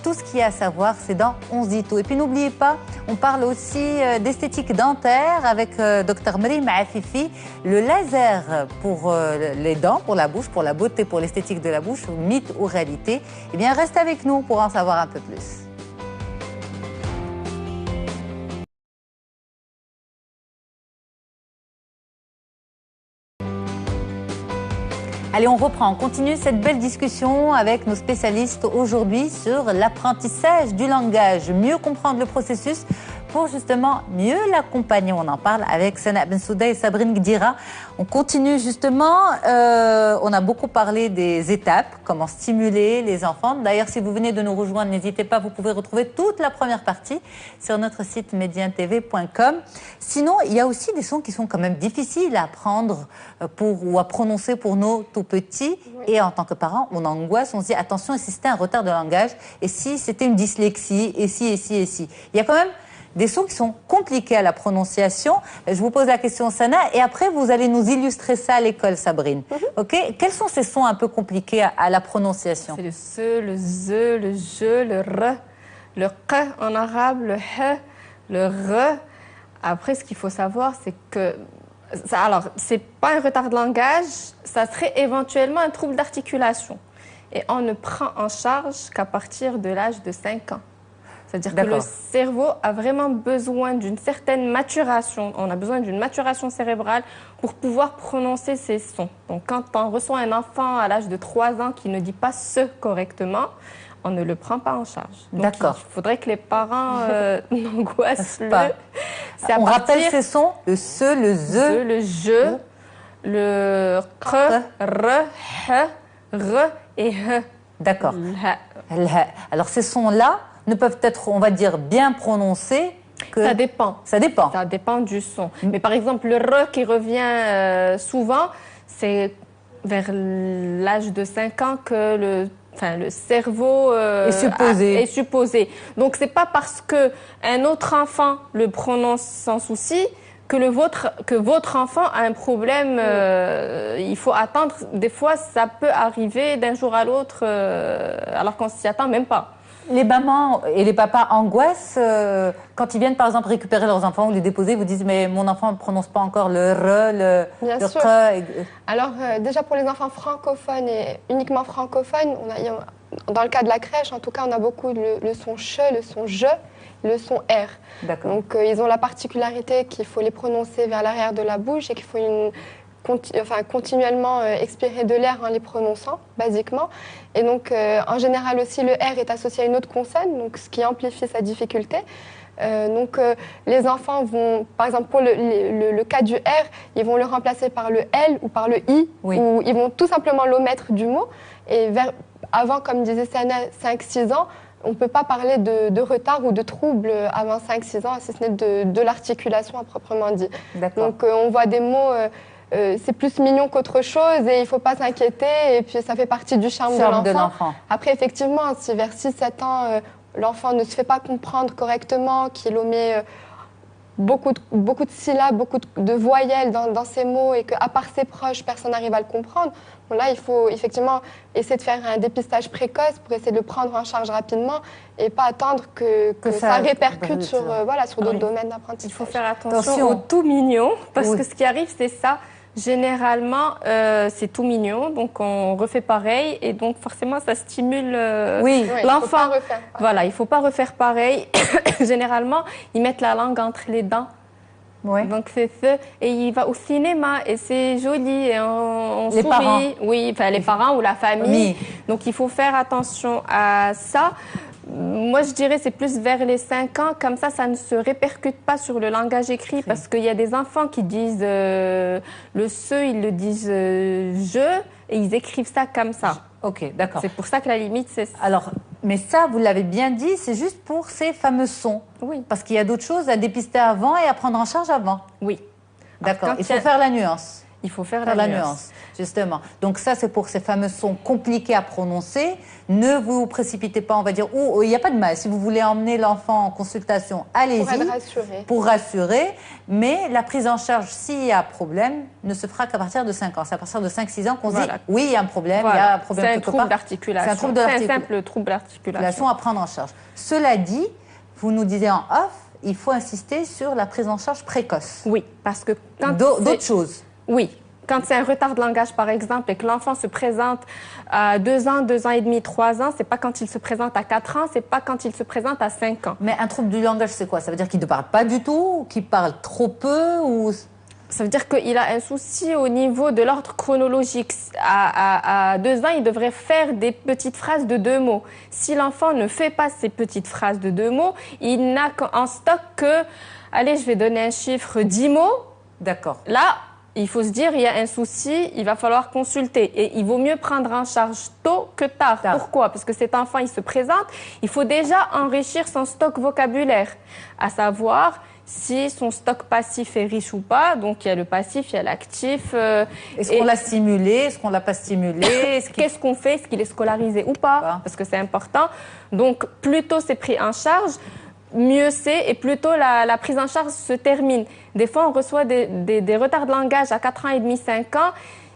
S1: tout ce qu'il y a à savoir, c'est dans On se dit tout. Et puis n'oubliez pas, on parle aussi d'esthétique dentaire avec Dr Mrim Afifi, le laser pour les dents, pour la bouche, pour la beauté, pour l'esthétique de la bouche, mythe ou réalité. Eh bien, reste avec nous pour en savoir un peu plus. Allez, on reprend, on continue cette belle discussion avec nos spécialistes aujourd'hui sur l'apprentissage du langage, mieux comprendre le processus pour justement mieux l'accompagner. On en parle avec Sana Bensouda et Sabrine Gdira. On continue justement, on a beaucoup parlé des étapes, comment stimuler les enfants. D'ailleurs, si vous venez de nous rejoindre, n'hésitez pas, vous pouvez retrouver toute la première partie sur notre site mediantv.com. Sinon, il y a aussi des sons qui sont quand même difficiles à apprendre ou à prononcer pour nos tout-petits. Oui. Et en tant que parents, on angoisse, on se dit attention, et si c'était un retard de langage, et si c'était une dyslexie, et si. Il y a quand même des sons qui sont compliqués à la prononciation. Je vous pose la question, Sana, et après, vous allez nous illustrer ça à l'école, Sabrine. Ok ? Quels sont ces sons un peu compliqués à la prononciation ?
S2: C'est le se, le ze, le je, le r, le q en arabe, le h, le r. Après, ce qu'il faut savoir, c'est que... Alors, c'est pas un retard de langage, ça serait éventuellement un trouble d'articulation. Et on ne prend en charge qu'à partir de l'âge de 5 ans. C'est-à-dire que le cerveau a vraiment besoin d'une certaine maturation. On a besoin d'une maturation cérébrale pour pouvoir prononcer ces sons. Donc, quand on reçoit un enfant à l'âge de 3 ans qui ne dit pas « ce » correctement, on ne le prend pas en charge. Donc, il faudrait que les parents n'angoissent pas.
S1: On rappelle ces sons, le « se », le « ze »,
S2: le « je », le « q », « r »,« h »,« r » et « h ».
S1: D'accord. Alors, ces sons-là ne peuvent être, on va dire, bien prononcés que...
S2: Ça dépend.
S1: Ça dépend.
S2: Ça dépend du son. Mais par exemple, le « re » qui revient souvent, c'est vers l'âge de 5 ans que le cerveau est supposé. Donc, c'est pas parce qu'un autre enfant le prononce sans souci que votre enfant a un problème. Il faut attendre. Des fois, ça peut arriver d'un jour à l'autre, alors qu'on s'y attend même pas.
S1: Les mamans et les papas angoissent quand ils viennent, par exemple, récupérer leurs enfants ou les déposer. Vous dites, mais mon enfant ne prononce pas encore le re, le
S3: sûr. Alors, déjà pour les enfants francophones et uniquement francophones, dans le cas de la crèche, en tout cas, on a beaucoup le son che, le son je, le son r. Donc, ils ont la particularité qu'il faut les prononcer vers l'arrière de la bouche et qu'il faut continuellement expirer de l'air en les prononçant, basiquement. Et donc, en général aussi, le R est associé à une autre consonne, donc ce qui amplifie sa difficulté. Les enfants vont, par exemple, pour le cas du R, ils vont le remplacer par le L ou par le I, ou ils vont tout simplement l'omettre du mot. Et avant, comme disait Sana, 5-6 ans, on ne peut pas parler de retard ou de trouble avant 5-6 ans, si ce n'est de l'articulation à proprement dit. Donc, on voit des mots, c'est plus mignon qu'autre chose et il ne faut pas s'inquiéter. Et puis, ça fait partie du charme de l'enfant. Après, effectivement, si vers 6-7 ans, l'enfant ne se fait pas comprendre correctement, qu'il omet beaucoup de syllabes, beaucoup de voyelles dans ses mots et qu'à part ses proches, personne n'arrive à le comprendre, bon, là, il faut effectivement essayer de faire un dépistage précoce pour essayer de le prendre en charge rapidement et pas attendre que ça répercute sur d'autres domaines d'apprentissage.
S2: Il faut faire attention au tout mignon, parce que ce qui arrive, c'est ça. Généralement, c'est tout mignon, donc on refait pareil et donc forcément ça stimule l'enfant. Voilà, il faut pas refaire pareil. Généralement, ils mettent la langue entre les dents. Ouais. Donc c'est ça. Et il va au cinéma et c'est joli et on sourit.
S1: Parents.
S2: Oui, enfin les parents ou la famille. Donc il faut faire attention à ça. Moi, je dirais c'est plus vers les 5 ans, comme ça ne se répercute pas sur le langage écrit, parce qu'il y a des enfants qui disent le se, ils le disent je, et ils écrivent ça comme ça.
S1: Ok, d'accord.
S2: C'est pour ça que la limite, c'est ça.
S1: Alors, mais ça, vous l'avez bien dit, c'est juste pour ces fameux sons.
S2: Oui.
S1: Parce qu'il y a d'autres choses à dépister avant et à prendre en charge avant.
S2: Oui.
S1: D'accord, il faut faire la nuance.
S2: Il faut faire la nuance.
S1: Justement. Donc ça, c'est pour ces fameux sons compliqués à prononcer. Ne vous précipitez pas, on va dire, il n'y a pas de mal. Si vous voulez emmener l'enfant en consultation, allez-y. Pour rassurer. Mais la prise en charge, s'il y a problème, ne se fera qu'à partir de 5 ans. C'est à partir de 5-6 ans qu'on se dit, oui, il y a un problème, il y a un problème
S2: quelque part. C'est un trouble d'articulation. C'est un simple trouble d'articulation.
S1: À prendre en charge. Cela dit, vous nous disiez en off, il faut insister sur la prise en charge précoce.
S2: Oui, parce que quand
S1: d'autres choses.
S2: Oui. Quand c'est un retard de langage, par exemple, et que l'enfant se présente à 2 ans, 2 ans et demi, 3 ans, c'est pas quand il se présente à 4 ans, c'est pas quand il se présente à 5 ans.
S1: Mais un trouble du langage, c'est quoi? Ça veut dire qu'il ne parle pas du tout, ou qu'il parle trop peu, ou...
S2: Ça veut dire qu'il a un souci au niveau de l'ordre chronologique. À 2 ans, il devrait faire des petites phrases de 2 mots. Si l'enfant ne fait pas ces petites phrases de 2 mots, il n'a en stock que, allez, je vais donner un chiffre, 10 mots.
S1: D'accord.
S2: Là, il faut se dire, il y a un souci, il va falloir consulter. Et il vaut mieux prendre en charge tôt que tard. Pourquoi? Parce que cet enfant, il se présente, il faut déjà enrichir son stock vocabulaire, à savoir si son stock passif est riche ou pas. Donc, il y a le passif, il y a l'actif.
S1: Est-ce qu'on l'a stimulé? Est-ce qu'on ne l'a pas stimulé?
S2: Qu'est-ce qu'on fait? Est-ce qu'il est scolarisé ou pas? Parce que c'est important. Donc, plus tôt c'est pris en charge, mieux c'est, et plus tôt la prise en charge se termine. Des fois, on reçoit des retards de langage à 4 ans et demi, 5 ans.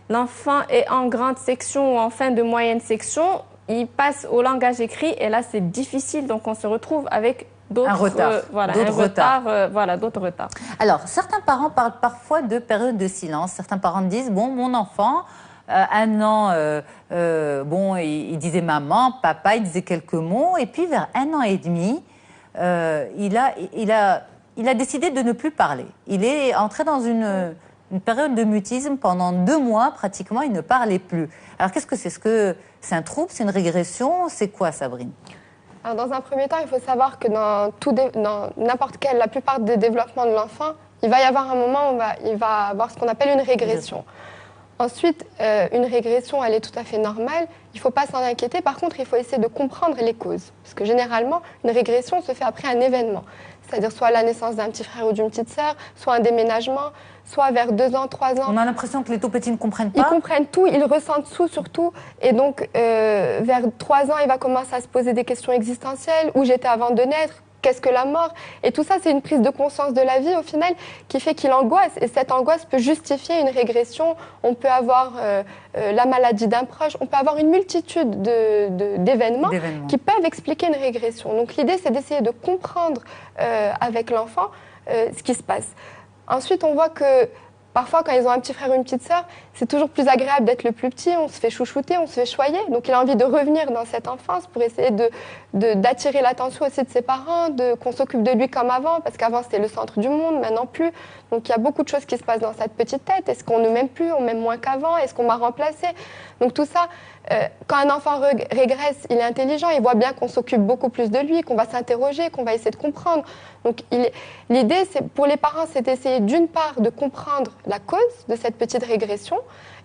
S2: L'enfant est en grande section ou en fin de moyenne section. Il passe au langage écrit et là, c'est difficile. Donc, on se retrouve avec d'autres retards.
S1: Alors, certains parents parlent parfois de période de silence. Certains parents disent, bon, mon enfant, 1 an, il disait maman, papa, il disait quelques mots. Et puis, vers 1 an et demi, il a décidé de ne plus parler. Il est entré dans une période de mutisme. Pendant 2 mois, pratiquement, il ne parlait plus. Alors, qu'est-ce que c'est? Est-ce que c'est un trouble? C'est une régression? C'est quoi, Sabrine?
S3: Alors, dans un premier temps, il faut savoir que dans n'importe quel, la plupart des développements de l'enfant, il va y avoir un moment où il va avoir ce qu'on appelle une régression. Ensuite, une régression, elle est tout à fait normale. Il ne faut pas s'en inquiéter. Par contre, il faut essayer de comprendre les causes. Parce que généralement, une régression se fait après un événement. C'est-à-dire soit la naissance d'un petit frère ou d'une petite sœur, soit un déménagement, soit vers 2 ans, 3 ans.
S1: On a l'impression que les tout petits ne comprennent pas.
S3: Ils comprennent tout, ils ressentent tout surtout. Et donc, vers 3 ans, il va commencer à se poser des questions existentielles. Où j'étais avant de naître? Qu'est-ce que la mort? Et tout ça, c'est une prise de conscience de la vie, au final, qui fait qu'il angoisse. Et cette angoisse peut justifier une régression. On peut avoir la maladie d'un proche. On peut avoir une multitude d'événements qui peuvent expliquer une régression. Donc, l'idée, c'est d'essayer de comprendre avec l'enfant ce qui se passe. Ensuite, on voit que parfois, quand ils ont un petit frère ou une petite sœur, c'est toujours plus agréable d'être le plus petit. On se fait chouchouter, on se fait choyer. Donc, il a envie de revenir dans cette enfance pour essayer d'attirer l'attention aussi de ses parents, qu'on s'occupe de lui comme avant, parce qu'avant, c'était le centre du monde, maintenant plus. Donc, il y a beaucoup de choses qui se passent dans cette petite tête. Est-ce qu'on ne m'aime plus, on m'aime moins qu'avant? Est-ce qu'on m'a remplacé? Donc, tout ça, quand un enfant régresse, il est intelligent, il voit bien qu'on s'occupe beaucoup plus de lui, qu'on va s'interroger, qu'on va essayer de comprendre. Donc, l'idée, pour les parents, c'est d'essayer d'une part de comprendre la cause de cette petite régression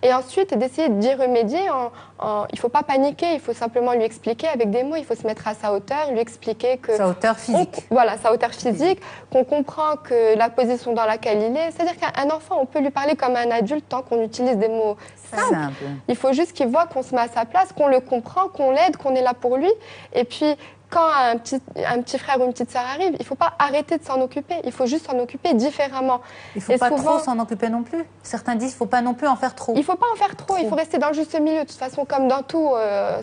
S3: et ensuite d'essayer d'y remédier. Il ne faut pas paniquer, il faut simplement lui expliquer avec des mots, il faut se mettre à sa hauteur, lui expliquer que...
S1: Sa hauteur physique.
S3: Voilà, sa hauteur physique, qu'on comprend que la position dans laquelle il est. C'est-à-dire qu'un enfant, on peut lui parler comme un adulte tant qu'on utilise des mots simples. Il faut juste qu'il voit qu'on se met à sa place, qu'on le comprend, qu'on l'aide, qu'on est là pour lui. Et puis, quand un petit frère ou une petite sœur arrive, il ne faut pas arrêter de s'en occuper. Il faut juste s'en occuper différemment.
S1: Il ne faut pas trop s'en occuper non plus. Certains disent qu'il ne faut pas non plus en faire trop.
S3: Il ne faut pas en faire trop. Il faut rester dans le juste milieu. De toute façon, comme dans tout,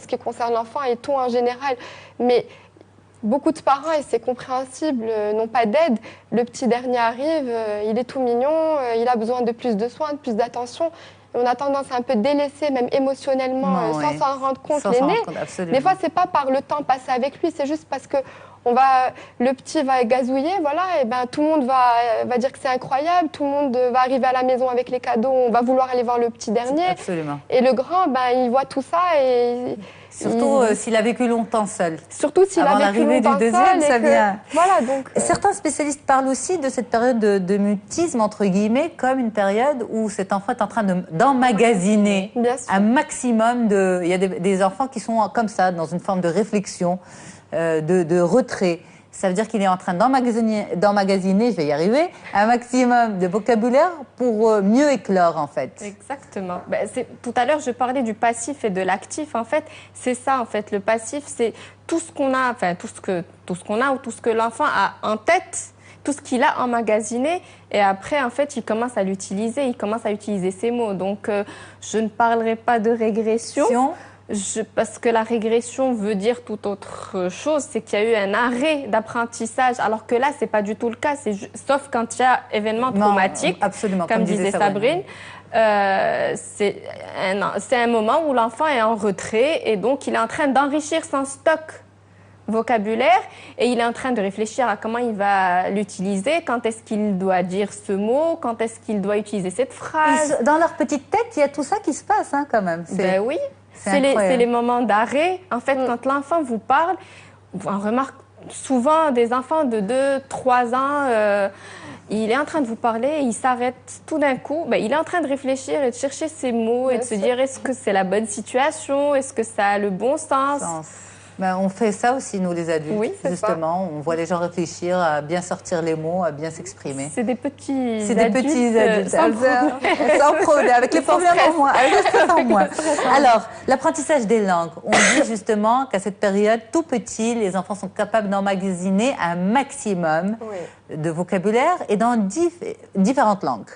S3: ce qui concerne l'enfant et tout en général. Mais beaucoup de parents, et c'est compréhensible, n'ont pas d'aide. Le petit dernier arrive, il est tout mignon, il a besoin de plus de soins, de plus d'attention. On a tendance à un peu délaisser, même émotionnellement, sans s'en rendre compte, l'aîné. Des fois, c'est pas par le temps passé avec lui, c'est juste parce que le petit va gazouiller, voilà, et ben tout le monde va dire que c'est incroyable, tout le monde va arriver à la maison avec les cadeaux, on va vouloir aller voir le petit dernier.
S1: Absolument.
S3: Et le grand, ben il voit tout ça et
S1: surtout s'il a vécu longtemps seul.
S3: Surtout s'il a vécu longtemps seul.
S1: Ça vient.
S3: Voilà, donc.
S1: Certains spécialistes parlent aussi de cette période de mutisme entre guillemets comme une période où cet enfant est en train d'emmagasiner un maximum de. Il y a des enfants qui sont comme ça, dans une forme de réflexion. De retrait. Ça veut dire qu'il est en train d'emmagasiner, je vais y arriver, un maximum de vocabulaire pour mieux éclore, en fait.
S2: Exactement. Tout à l'heure, je parlais du passif et de l'actif. En fait, c'est ça, en fait. Le passif, c'est tout ce qu'on a, enfin, tout ce qu'on a ou tout ce que l'enfant a en tête, tout ce qu'il a emmagasiné. Et après, en fait, il commence à l'utiliser, il commence à utiliser ses mots. Donc, je ne parlerai pas de régression. Parce que la régression veut dire tout autre chose, c'est qu'il y a eu un arrêt d'apprentissage, alors que là, c'est pas du tout le cas, sauf quand il y a événement traumatique, comme disait Sabrine. C'est un moment où l'enfant est en retrait et donc il est en train d'enrichir son stock vocabulaire et il est en train de réfléchir à comment il va l'utiliser, quand est-ce qu'il doit dire ce mot, quand est-ce qu'il doit utiliser cette phrase.
S1: Dans leur petite tête, il y a tout ça qui se passe quand même.
S2: Ben oui. C'est les moments d'arrêt. En fait, quand l'enfant vous parle, on remarque souvent des enfants de 2, 3 ans, il est en train de vous parler, il s'arrête tout d'un coup. Il est en train de réfléchir et de chercher ses mots et de se dire est-ce que c'est la bonne situation, est-ce que ça a le bon sens.
S1: On fait ça aussi, nous, les adultes,
S3: oui,
S1: justement. On voit les gens réfléchir, à bien sortir les mots, à bien s'exprimer.
S2: C'est des petits
S1: adultes. Sans problème, avec les problèmes en moins, avec le stress en moins. Alors, l'apprentissage des langues. On dit justement qu'à cette période, tout petit, les enfants sont capables d'emmagasiner un maximum de vocabulaire et dans différentes langues.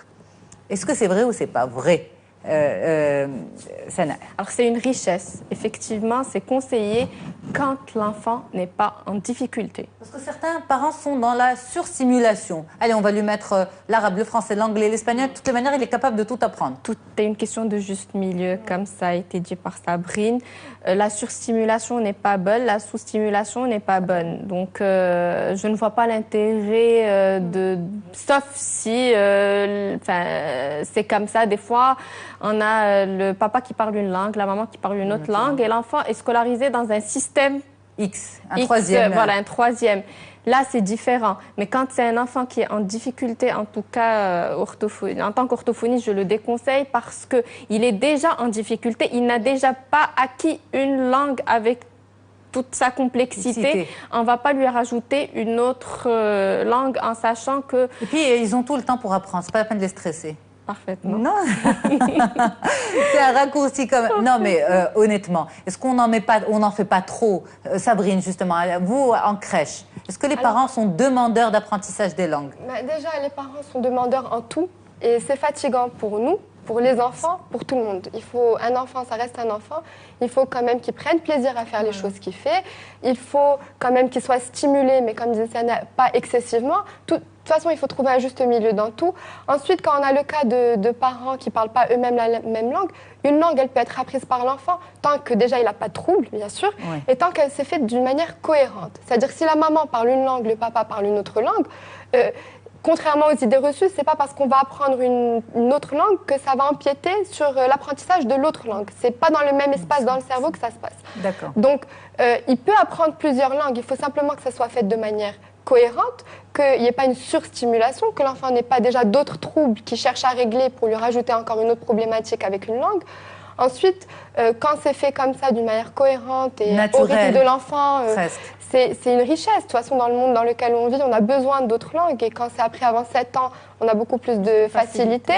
S1: Est-ce que c'est vrai ou c'est pas vrai?
S2: Alors c'est une richesse. Effectivement, c'est conseillé quand l'enfant n'est pas en difficulté.
S1: Parce que certains parents sont dans la surstimulation. Allez, on va lui mettre l'arabe, le français, l'anglais, l'espagnol. De toutes les manières, il est capable de tout apprendre.
S2: Tout est une question de juste milieu, comme ça a été dit par Sabrine. La surstimulation n'est pas bonne, la sous-stimulation n'est pas bonne. Donc, je ne vois pas l'intérêt sauf si, c'est comme ça. Des fois, on a le papa qui parle une langue, la maman qui parle une autre langue, et l'enfant est scolarisé dans un système
S1: X, troisième.
S2: Voilà, un troisième. Là, c'est différent. Mais quand c'est un enfant qui est en difficulté, en tout cas en tant qu'orthophoniste, je le déconseille parce qu'il est déjà en difficulté. Il n'a déjà pas acquis une langue avec toute sa complexité. On ne va pas lui rajouter une autre langue en sachant que...
S1: Et puis, ils ont tout le temps pour apprendre. Ce n'est pas la peine de les stresser.
S2: Parfaitement.
S1: Non. C'est un raccourci comme... Non, mais honnêtement, est-ce qu'on n'en fait pas trop? Sabrine, justement, vous, en crèche, est-ce que les parents sont demandeurs d'apprentissage des langues?
S3: Déjà, les parents sont demandeurs en tout. Et c'est fatigant pour nous, pour les enfants, pour tout le monde. Un enfant, ça reste un enfant. Il faut quand même qu'il prenne plaisir à faire les choses qu'il fait. Il faut quand même qu'il soit stimulé, mais comme disait Sana, pas excessivement. toute façon, il faut trouver un juste milieu dans tout. Ensuite, quand on a le cas de parents qui ne parlent pas eux-mêmes la même langue, une langue, elle peut être apprise par l'enfant tant que déjà il n'a pas de trouble, bien sûr, et tant qu'elle s'est faite d'une manière cohérente. C'est-à-dire que si la maman parle une langue, le papa parle une autre langue, contrairement aux idées reçues, c'est pas parce qu'on va apprendre une autre langue que ça va empiéter sur l'apprentissage de l'autre langue. C'est pas dans le même espace dans le cerveau que ça se passe.
S1: D'accord.
S3: Donc, il peut apprendre plusieurs langues. Il faut simplement que ça soit fait de manière cohérente, qu'il n'y ait pas une surstimulation, que l'enfant n'ait pas déjà d'autres troubles qu'il cherche à régler pour lui rajouter encore une autre problématique avec une langue. Ensuite, quand c'est fait comme ça, d'une manière cohérente et au rythme de l'enfant, c'est une richesse. De toute façon, dans le monde dans lequel on vit, on a besoin d'autres langues. Et quand c'est appris avant 7 ans, on a beaucoup plus de facilité.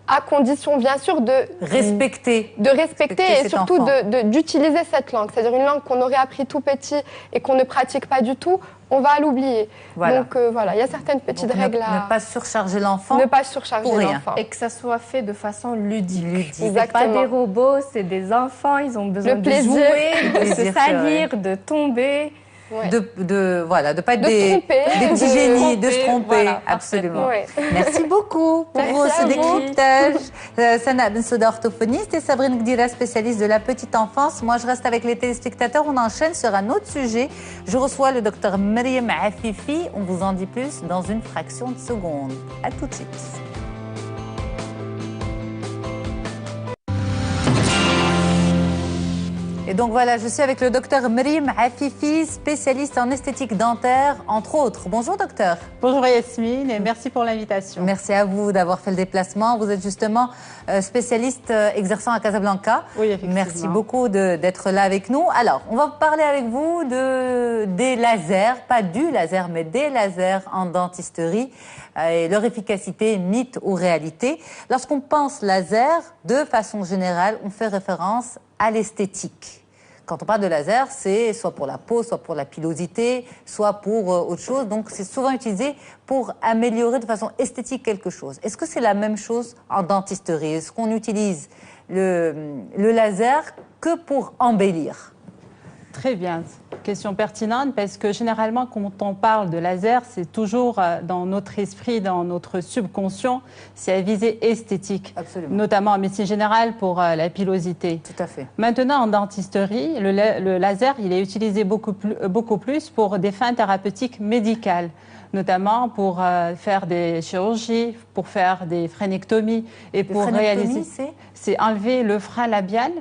S3: À condition, bien sûr, de respecter et surtout d'utiliser cette langue. C'est-à-dire une langue qu'on aurait appris tout petit et qu'on ne pratique pas du tout, on va l'oublier. Voilà. Donc voilà, il y a certaines petites règles à...
S1: Ne pas surcharger l'enfant.
S3: Ne pas surcharger l'enfant.
S2: Et que ça soit fait de façon ludique.
S3: Exactement.
S2: C'est pas des robots, c'est des enfants, ils ont besoin de jouer, de se salir, de tomber.
S1: Ouais. De pas être des petits génies, de se tromper, voilà, absolument. Ouais. Merci beaucoup pour ce décryptage. Sana Ben Souda, orthophoniste, et Sabrine Gdira, spécialiste de la petite enfance. Moi, je reste avec les téléspectateurs. On enchaîne sur un autre sujet. Je reçois le docteur Maryam Afifi. On vous en dit plus dans une fraction de seconde. À tout de suite. Et donc voilà, je suis avec le docteur Maryam Afifi, spécialiste en esthétique dentaire, entre autres. Bonjour docteur.
S4: Bonjour Yasmine et merci pour l'invitation.
S1: Merci à vous d'avoir fait le déplacement. Vous êtes justement spécialiste exerçant à Casablanca.
S4: Oui, effectivement.
S1: Merci beaucoup d'être là avec nous. Alors, on va parler avec vous des lasers, pas du laser, mais des lasers en dentisterie et leur efficacité, mythe ou réalité. Lorsqu'on pense laser, de façon générale, on fait référence à l'esthétique. Quand on parle de laser, c'est soit pour la peau, soit pour la pilosité, soit pour autre chose. Donc, c'est souvent utilisé pour améliorer de façon esthétique quelque chose. Est-ce que c'est la même chose en dentisterie? Est-ce qu'on utilise le laser que pour embellir?
S4: Très bien, question pertinente parce que généralement quand on parle de laser, c'est toujours dans notre esprit, dans notre subconscient, c'est à visée esthétique.
S1: Absolument.
S4: Notamment en médecine générale pour la pilosité.
S1: Tout à fait.
S4: Maintenant en dentisterie, le laser il est utilisé beaucoup plus pour des fins thérapeutiques médicales, notamment pour faire des chirurgies, pour faire des phrénectomies et pour réaliser... C'est enlever le frein labial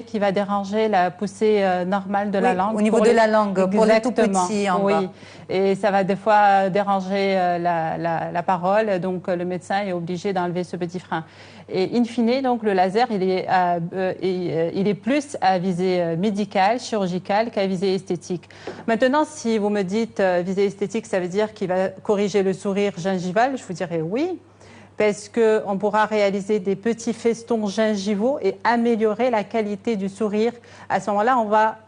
S4: qui va déranger la poussée normale de la langue.
S1: Au niveau de la langue, pour les tout petits en bas.
S4: Et ça va des fois déranger la parole, donc le médecin est obligé d'enlever ce petit frein. Et in fine, donc le laser, il est plus à visée médicale, chirurgicale qu'à visée esthétique. Maintenant, si vous me dites visée esthétique, ça veut dire qu'il va corriger le sourire gingival, je vous dirais oui. Parce qu'on pourra réaliser des petits festons gingivaux et améliorer la qualité du sourire. À ce moment-là, on va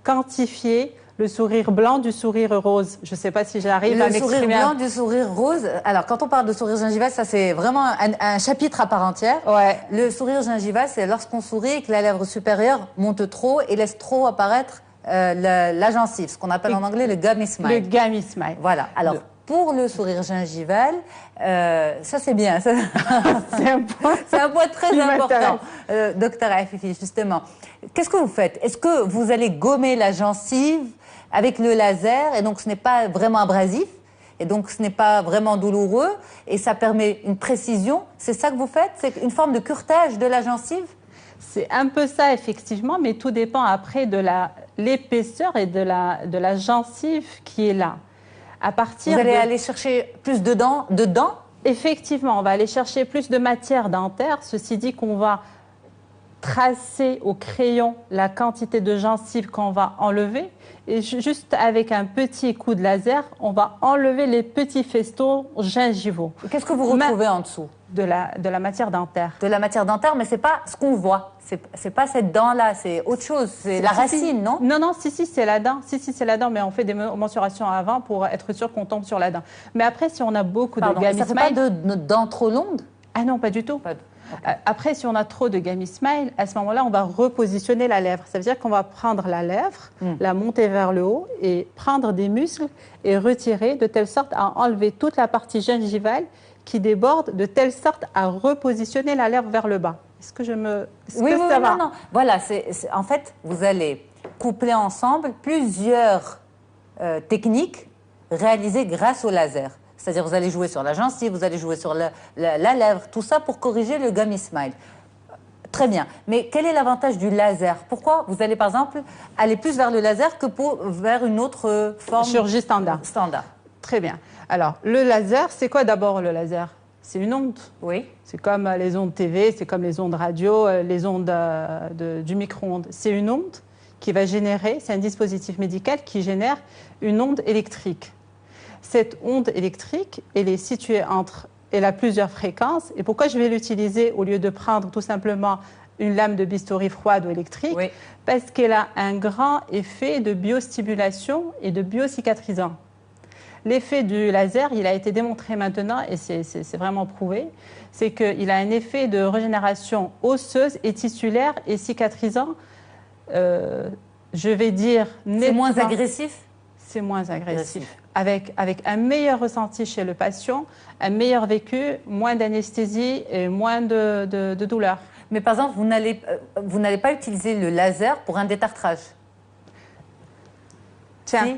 S4: quantifier le sourire blanc du sourire rose. Je ne sais pas si j'arrive à m'exprimer.
S1: Le sourire blanc du sourire rose. Alors, quand on parle de sourire gingival, ça c'est vraiment un chapitre à part entière.
S4: Ouais.
S1: Le sourire gingival, c'est lorsqu'on sourit et que la lèvre supérieure monte trop et laisse trop apparaître la gencive, ce qu'on appelle en anglais le gummy smile.
S4: Le gummy smile.
S1: Voilà. Alors, pour le sourire gingival, ça c'est bien. C'est un point très important. Docteur Afifi, justement. Qu'est-ce que vous faites? Est-ce que vous allez gommer la gencive avec le laser et donc ce n'est pas vraiment abrasif et donc ce n'est pas vraiment douloureux et ça permet une précision? C'est ça que vous faites? C'est une forme de curetage de la gencive?
S4: C'est un peu ça, effectivement, mais tout dépend après de l'épaisseur et de la gencive qui est là. Vous
S1: allez aller chercher plus dedans?
S4: Effectivement, on va aller chercher plus de matière dentaire. Ceci dit qu'on va tracer au crayon la quantité de gencives qu'on va enlever. Et juste avec un petit coup de laser, on va enlever les petits festons gingivaux.
S1: Qu'est-ce que vous retrouvez en dessous?
S4: De la matière dentaire.
S1: De la matière dentaire, mais ce n'est pas ce qu'on voit. C'est pas cette dent-là, c'est autre chose. C'est la racine, non?
S4: Non, si, c'est la dent. Si, c'est la dent, mais on fait des mensurations avant pour être sûr qu'on tombe sur la dent. Mais après, si on a beaucoup de gummy smile...
S1: Ça ne fait pas de dents trop longues?
S4: Ah non, pas du tout.
S1: Okay.
S4: Après, si on a trop de Gummy Smile, à ce moment-là, on va repositionner la lèvre. Ça veut dire qu'on va prendre la lèvre, la monter vers le haut et prendre des muscles et retirer de telle sorte à enlever toute la partie gingivale qui déborde, de telle sorte à repositionner la lèvre vers le bas. Est-ce que je me...
S1: Oui, oui,
S4: ça va?
S1: non. Voilà, en fait, vous allez coupler ensemble plusieurs techniques réalisées grâce au laser. C'est-à-dire vous allez jouer sur la gencive, vous allez jouer sur la lèvre, tout ça pour corriger le Gummy Smile. Très bien. Mais quel est l'avantage du laser? Pourquoi vous allez, par exemple, aller plus vers le laser que vers une autre forme?
S4: Chirurgie standard. Très bien. Alors, le laser, c'est quoi d'abord le laser? C'est une onde.
S1: Oui.
S4: C'est comme les ondes TV, c'est comme les ondes radio, les ondes du micro-ondes. C'est une onde qui va générer, c'est un dispositif médical qui génère une onde électrique. Cette onde électrique, elle est située elle a plusieurs fréquences. Et pourquoi je vais l'utiliser au lieu de prendre tout simplement une lame de bistouri froide ou électrique?
S1: Oui.
S4: Parce qu'elle a un grand effet de biostimulation et de biocicatrisant. L'effet du laser, il a été démontré maintenant, et c'est vraiment prouvé, c'est qu'il a un effet de régénération osseuse et tissulaire et cicatrisant, je vais dire...
S1: C'est moins agressif?
S4: C'est moins agressif. Avec un meilleur ressenti chez le patient, un meilleur vécu, moins d'anesthésie et moins de douleur.
S1: Mais par exemple, vous n'allez pas utiliser le laser pour un détartrage?
S4: Tiens.
S1: Si.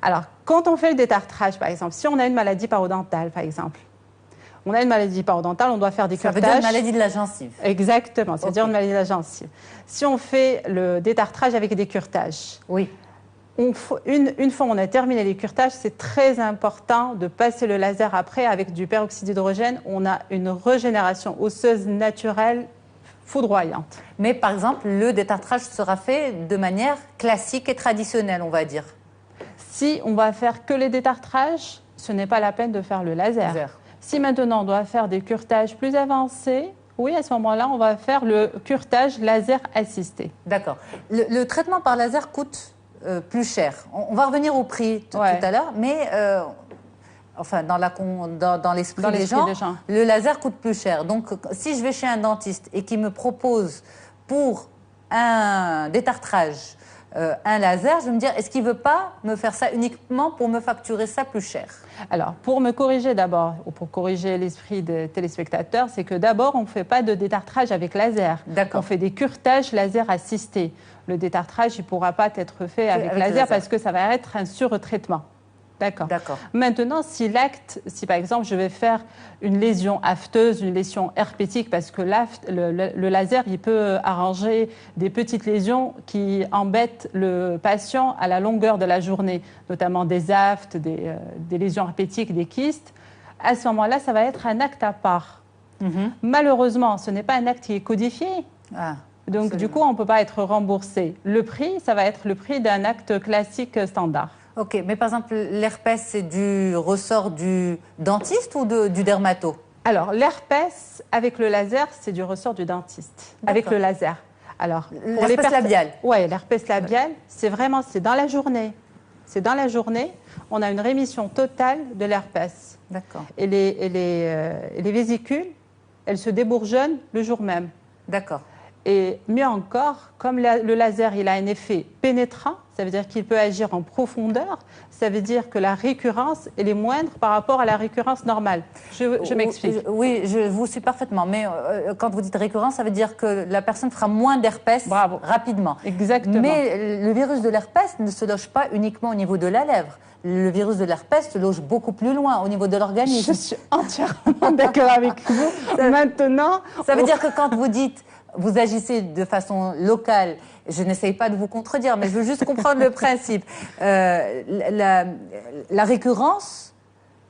S4: Alors, quand on fait le détartrage, par exemple, si on a une maladie parodontale, par exemple, on a une maladie parodontale, on doit faire des curetages. Ça
S1: veut dire une maladie de la gencive.
S4: Exactement, ça veut dire une maladie de la gencive. Si on fait le détartrage avec des curetages,
S1: oui.
S4: Une fois on a terminé les curetages, c'est très important de passer le laser après avec du peroxyde d'hydrogène. On a une régénération osseuse naturelle foudroyante.
S1: Mais par exemple, le détartrage sera fait de manière classique et traditionnelle, on va dire.
S4: Si on va faire que les détartrages, ce n'est pas la peine de faire le laser. Si maintenant on doit faire des curetages plus avancés, oui, à ce moment-là, on va faire le curetage laser assisté.
S1: D'accord. Le traitement par laser coûte plus cher. On va revenir au prix tout à l'heure, mais enfin, dans l'esprit des gens, le laser coûte plus cher. Donc, si je vais chez un dentiste et qu'il me propose pour un détartrage un laser, je vais me dire, est-ce qu'il ne veut pas me faire ça uniquement pour me facturer ça plus cher?
S4: Alors, pour me corriger d'abord, ou pour corriger l'esprit des téléspectateurs, c'est que d'abord, on ne fait pas de détartrage avec laser. On fait des curetages laser assistés. Le détartrage, il ne pourra pas être fait avec laser parce que ça va être un surtraitement. D'accord. Maintenant, si par exemple, je vais faire une lésion afteuse, une lésion herpétique, parce que le laser, il peut arranger des petites lésions qui embêtent le patient à la longueur de la journée, notamment des aftes, des lésions herpétiques, des kystes. À ce moment-là, ça va être un acte à part. Malheureusement, ce n'est pas un acte qui est codifié. Donc, du coup, on ne peut pas être remboursé. Le prix, ça va être le prix d'un acte classique standard.
S1: Ok, mais par exemple, l'herpès, c'est du ressort du dentiste ou du dermato? Alors,
S4: l'herpès, avec le laser, c'est du ressort du dentiste. Avec le laser. Alors,
S1: l'herpès labial?
S4: Oui, l'herpès labial, c'est dans la journée. C'est dans la journée, on a une rémission totale de l'herpès.
S1: D'accord.
S4: Et les vésicules, elles se débourgeonnent le jour même.
S1: D'accord.
S4: Et mieux encore, comme le laser, il a un effet pénétrant, ça veut dire qu'il peut agir en profondeur, ça veut dire que la récurrence, elle est moindre par rapport à la récurrence normale. Je m'explique.
S1: Oui, je vous suis parfaitement, mais quand vous dites récurrence, ça veut dire que la personne fera moins d'herpès rapidement.
S4: Exactement.
S1: Mais le virus de l'herpès ne se loge pas uniquement au niveau de la lèvre. Le virus de l'herpès se loge beaucoup plus loin, au niveau de l'organisme.
S4: Je suis entièrement d'accord avec vous. Maintenant...
S1: Ça veut dire que quand vous dites... Vous agissez de façon locale. Je n'essaye pas de vous contredire, mais je veux juste comprendre le principe. La récurrence,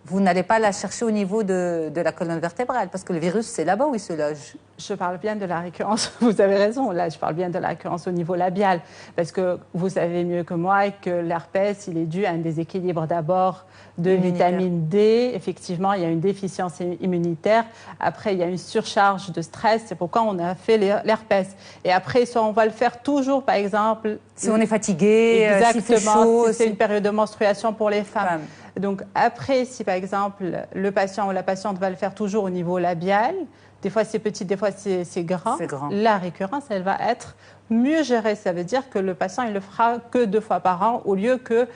S1: vous n'allez pas la chercher au niveau de la colonne vertébrale, parce que le virus, c'est là-bas où il se loge.
S4: Je parle bien de la récurrence, vous avez raison, là je parle bien de la récurrence au niveau labial, parce que vous savez mieux que moi que l'herpès, il est dû à un déséquilibre d'abord de vitamine D. Effectivement, il y a une déficience immunitaire. Après, il y a une surcharge de stress. C'est pourquoi on a fait l'herpès. Et après, ça, on va le faire toujours, par exemple...
S1: Si on est fatigué,
S4: exactement,
S1: s'il fait chaud...
S4: si c'est une période de menstruation pour les femmes. Donc après, si par exemple le patient ou la patiente va le faire toujours au niveau labial, des fois c'est petit, des fois c'est grand, la récurrence, elle va être mieux gérée. Ça veut dire que le patient, il le fera que 2 fois par an au lieu que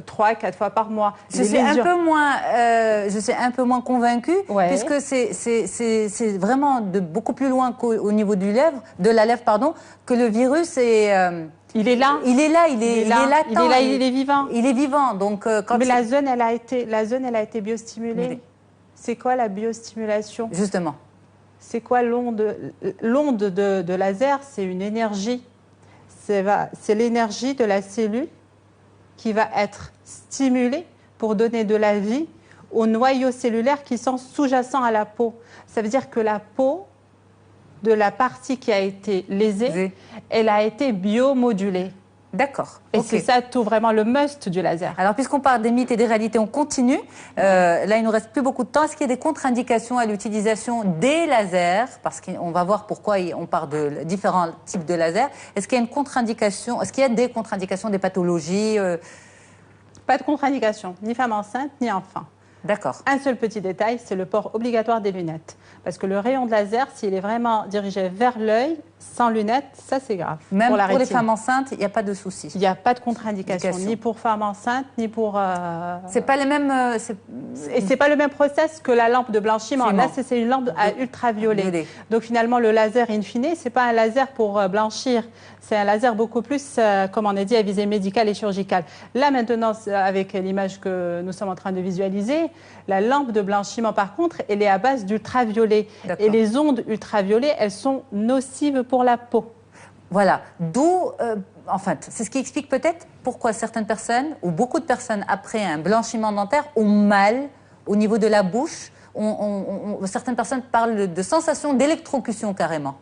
S4: 3, 4 fois par mois.
S1: Je suis un peu moins convaincue, puisque c'est vraiment de beaucoup plus loin qu'au niveau de la lèvre, pardon, que le virus est...
S4: il est là.
S1: Il est là, il est latent.
S4: Il est là, il est vivant.
S1: Il est vivant. Donc,
S4: mais la zone, elle a été biostimulée. C'est quoi la biostimulation?
S1: Justement.
S4: C'est quoi l'onde? L'onde de laser, c'est une énergie. C'est l'énergie de la cellule qui va être stimulée pour donner de la vie aux noyaux cellulaires qui sont sous-jacents à la peau. Ça veut dire que la peau, de la partie qui a été lésée, elle a été biomodulée.
S1: D'accord.
S4: Et c'est ça tout vraiment le must du laser.
S1: Alors, puisqu'on parle des mythes et des réalités, on continue. Là, il nous reste plus beaucoup de temps. Est-ce qu'il y a des contre-indications à l'utilisation des lasers? Parce qu'on va voir pourquoi on parle de différents types de lasers. Est-ce qu'il y a une contre-indication? Est-ce qu'il y a des contre-indications, des pathologies?
S4: Pas de contre-indication, ni femme enceinte, ni enfant.
S1: D'accord.
S4: Un seul petit détail, c'est le port obligatoire des lunettes. Parce que le rayon de laser, s'il est vraiment dirigé vers l'œil, sans lunettes, ça c'est grave.
S1: Même pour les femmes enceintes, il n'y a pas de souci.
S4: Il n'y a pas de contre-indication, ni pour femmes enceintes, ni pour...
S1: C'est pas les mêmes...
S4: Et c'est pas le même process que la lampe de blanchiment. Là, c'est une lampe à ultraviolet. Donc finalement, le laser in fine, c'est pas un laser pour blanchir. C'est un laser beaucoup plus, comme on a dit, à visée médicale et chirurgicale. Là, maintenant, avec l'image que nous sommes en train de visualiser, la lampe de blanchiment, par contre, elle est à base d'ultraviolet. Et les ondes ultraviolets, elles sont nocives pour la peau.
S1: Voilà. D'où, c'est ce qui explique peut-être pourquoi certaines personnes, ou beaucoup de personnes, après un blanchiment dentaire, ont mal au niveau de la bouche. Certaines personnes parlent de sensation d'électrocution carrément.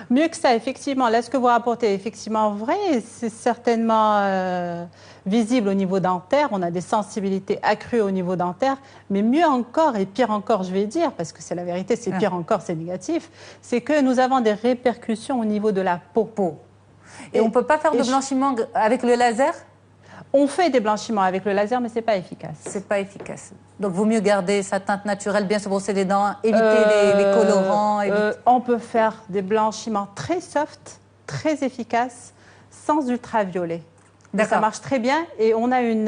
S4: Mieux que ça, effectivement. Là, ce que vous rapportez est effectivement vrai. C'est certainement visible au niveau dentaire. On a des sensibilités accrues au niveau dentaire. Mais mieux encore, et pire encore, je vais dire, parce que c'est la vérité, c'est pire encore, c'est négatif, c'est que nous avons des répercussions au niveau de la peau.
S1: Et on ne peut pas faire de blanchiment avec le laser?
S4: On fait des blanchiments avec le laser, mais ce n'est pas efficace.
S1: C'est pas efficace. Donc, il vaut mieux garder sa teinte naturelle, bien se brosser les dents, éviter les colorants.
S4: On peut faire des blanchiments très soft, très efficaces, sans ultraviolet. Ça marche très bien et on a une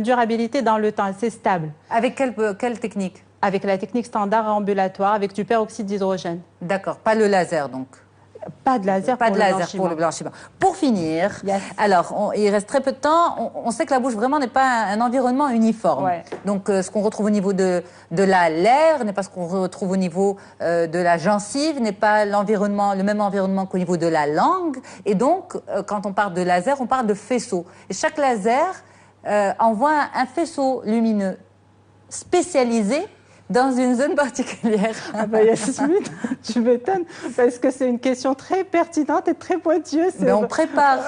S4: durabilité dans le temps, assez stable.
S1: Avec quelle technique?
S4: Avec la technique standard ambulatoire, avec du peroxyde d'hydrogène.
S1: D'accord, pas le laser donc?
S4: Pas de laser,
S1: pour le blanchiment. Pour finir, alors il reste très peu de temps. On sait que la bouche vraiment n'est pas un environnement uniforme. Donc ce qu'on retrouve au niveau de l'air n'est pas ce qu'on retrouve au niveau de la gencive, n'est pas le même environnement qu'au niveau de la langue. Et donc quand on parle de laser, on parle de faisceau. Et chaque laser envoie un faisceau lumineux spécialisé dans une zone particulière.
S4: Ah bah Yasmine, tu m'étonnes, parce que c'est une question très pertinente et très pointilleuse.
S1: Mais on prépare.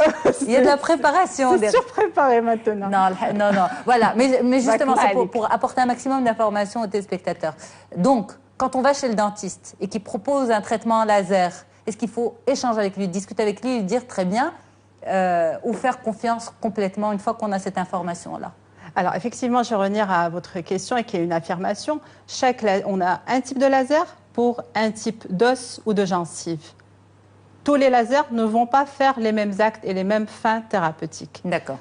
S1: Il y a de la préparation.
S4: C'est surpréparé maintenant.
S1: Non. Voilà, mais justement, c'est pour apporter un maximum d'informations aux téléspectateurs. Donc, quand on va chez le dentiste et qu'il propose un traitement laser, est-ce qu'il faut échanger avec lui, discuter avec lui, lui dire très bien, ou faire confiance complètement une fois qu'on a cette information-là?
S4: Alors, effectivement, je vais revenir à votre question et qui est une affirmation. On a un type de laser pour un type d'os ou de gencive. Tous les lasers ne vont pas faire les mêmes actes et les mêmes fins thérapeutiques.
S1: D'accord.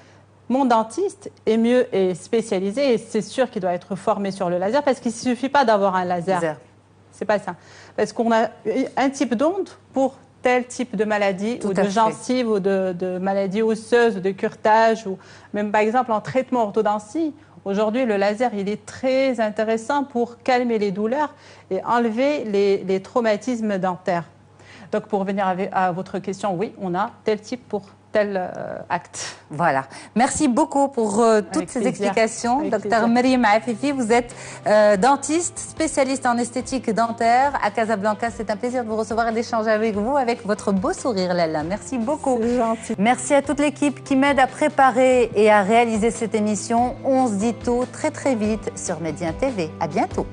S4: Mon dentiste est spécialisé et c'est sûr qu'il doit être formé sur le laser parce qu'il ne suffit pas d'avoir un laser. C'est pas ça. Parce qu'on a un type d'onde pour tel type de maladie ou de gencive ou de maladie osseuse ou de curetage ou même par exemple en traitement orthodontie. Aujourd'hui, le laser, il est très intéressant pour calmer les douleurs et enlever les traumatismes dentaires. Donc, pour revenir à votre question, oui, on a tel type pour tel acte.
S1: Voilà. Merci beaucoup pour toutes ces explications. Dr Mariam Afifi, vous êtes dentiste, spécialiste en esthétique dentaire à Casablanca. C'est un plaisir de vous recevoir et d'échanger avec vous avec votre beau sourire, Lalla. Merci beaucoup.
S4: C'est gentil.
S1: Merci à toute l'équipe qui m'aide à préparer et à réaliser cette émission. On se dit tout très très vite sur Médien TV. À bientôt.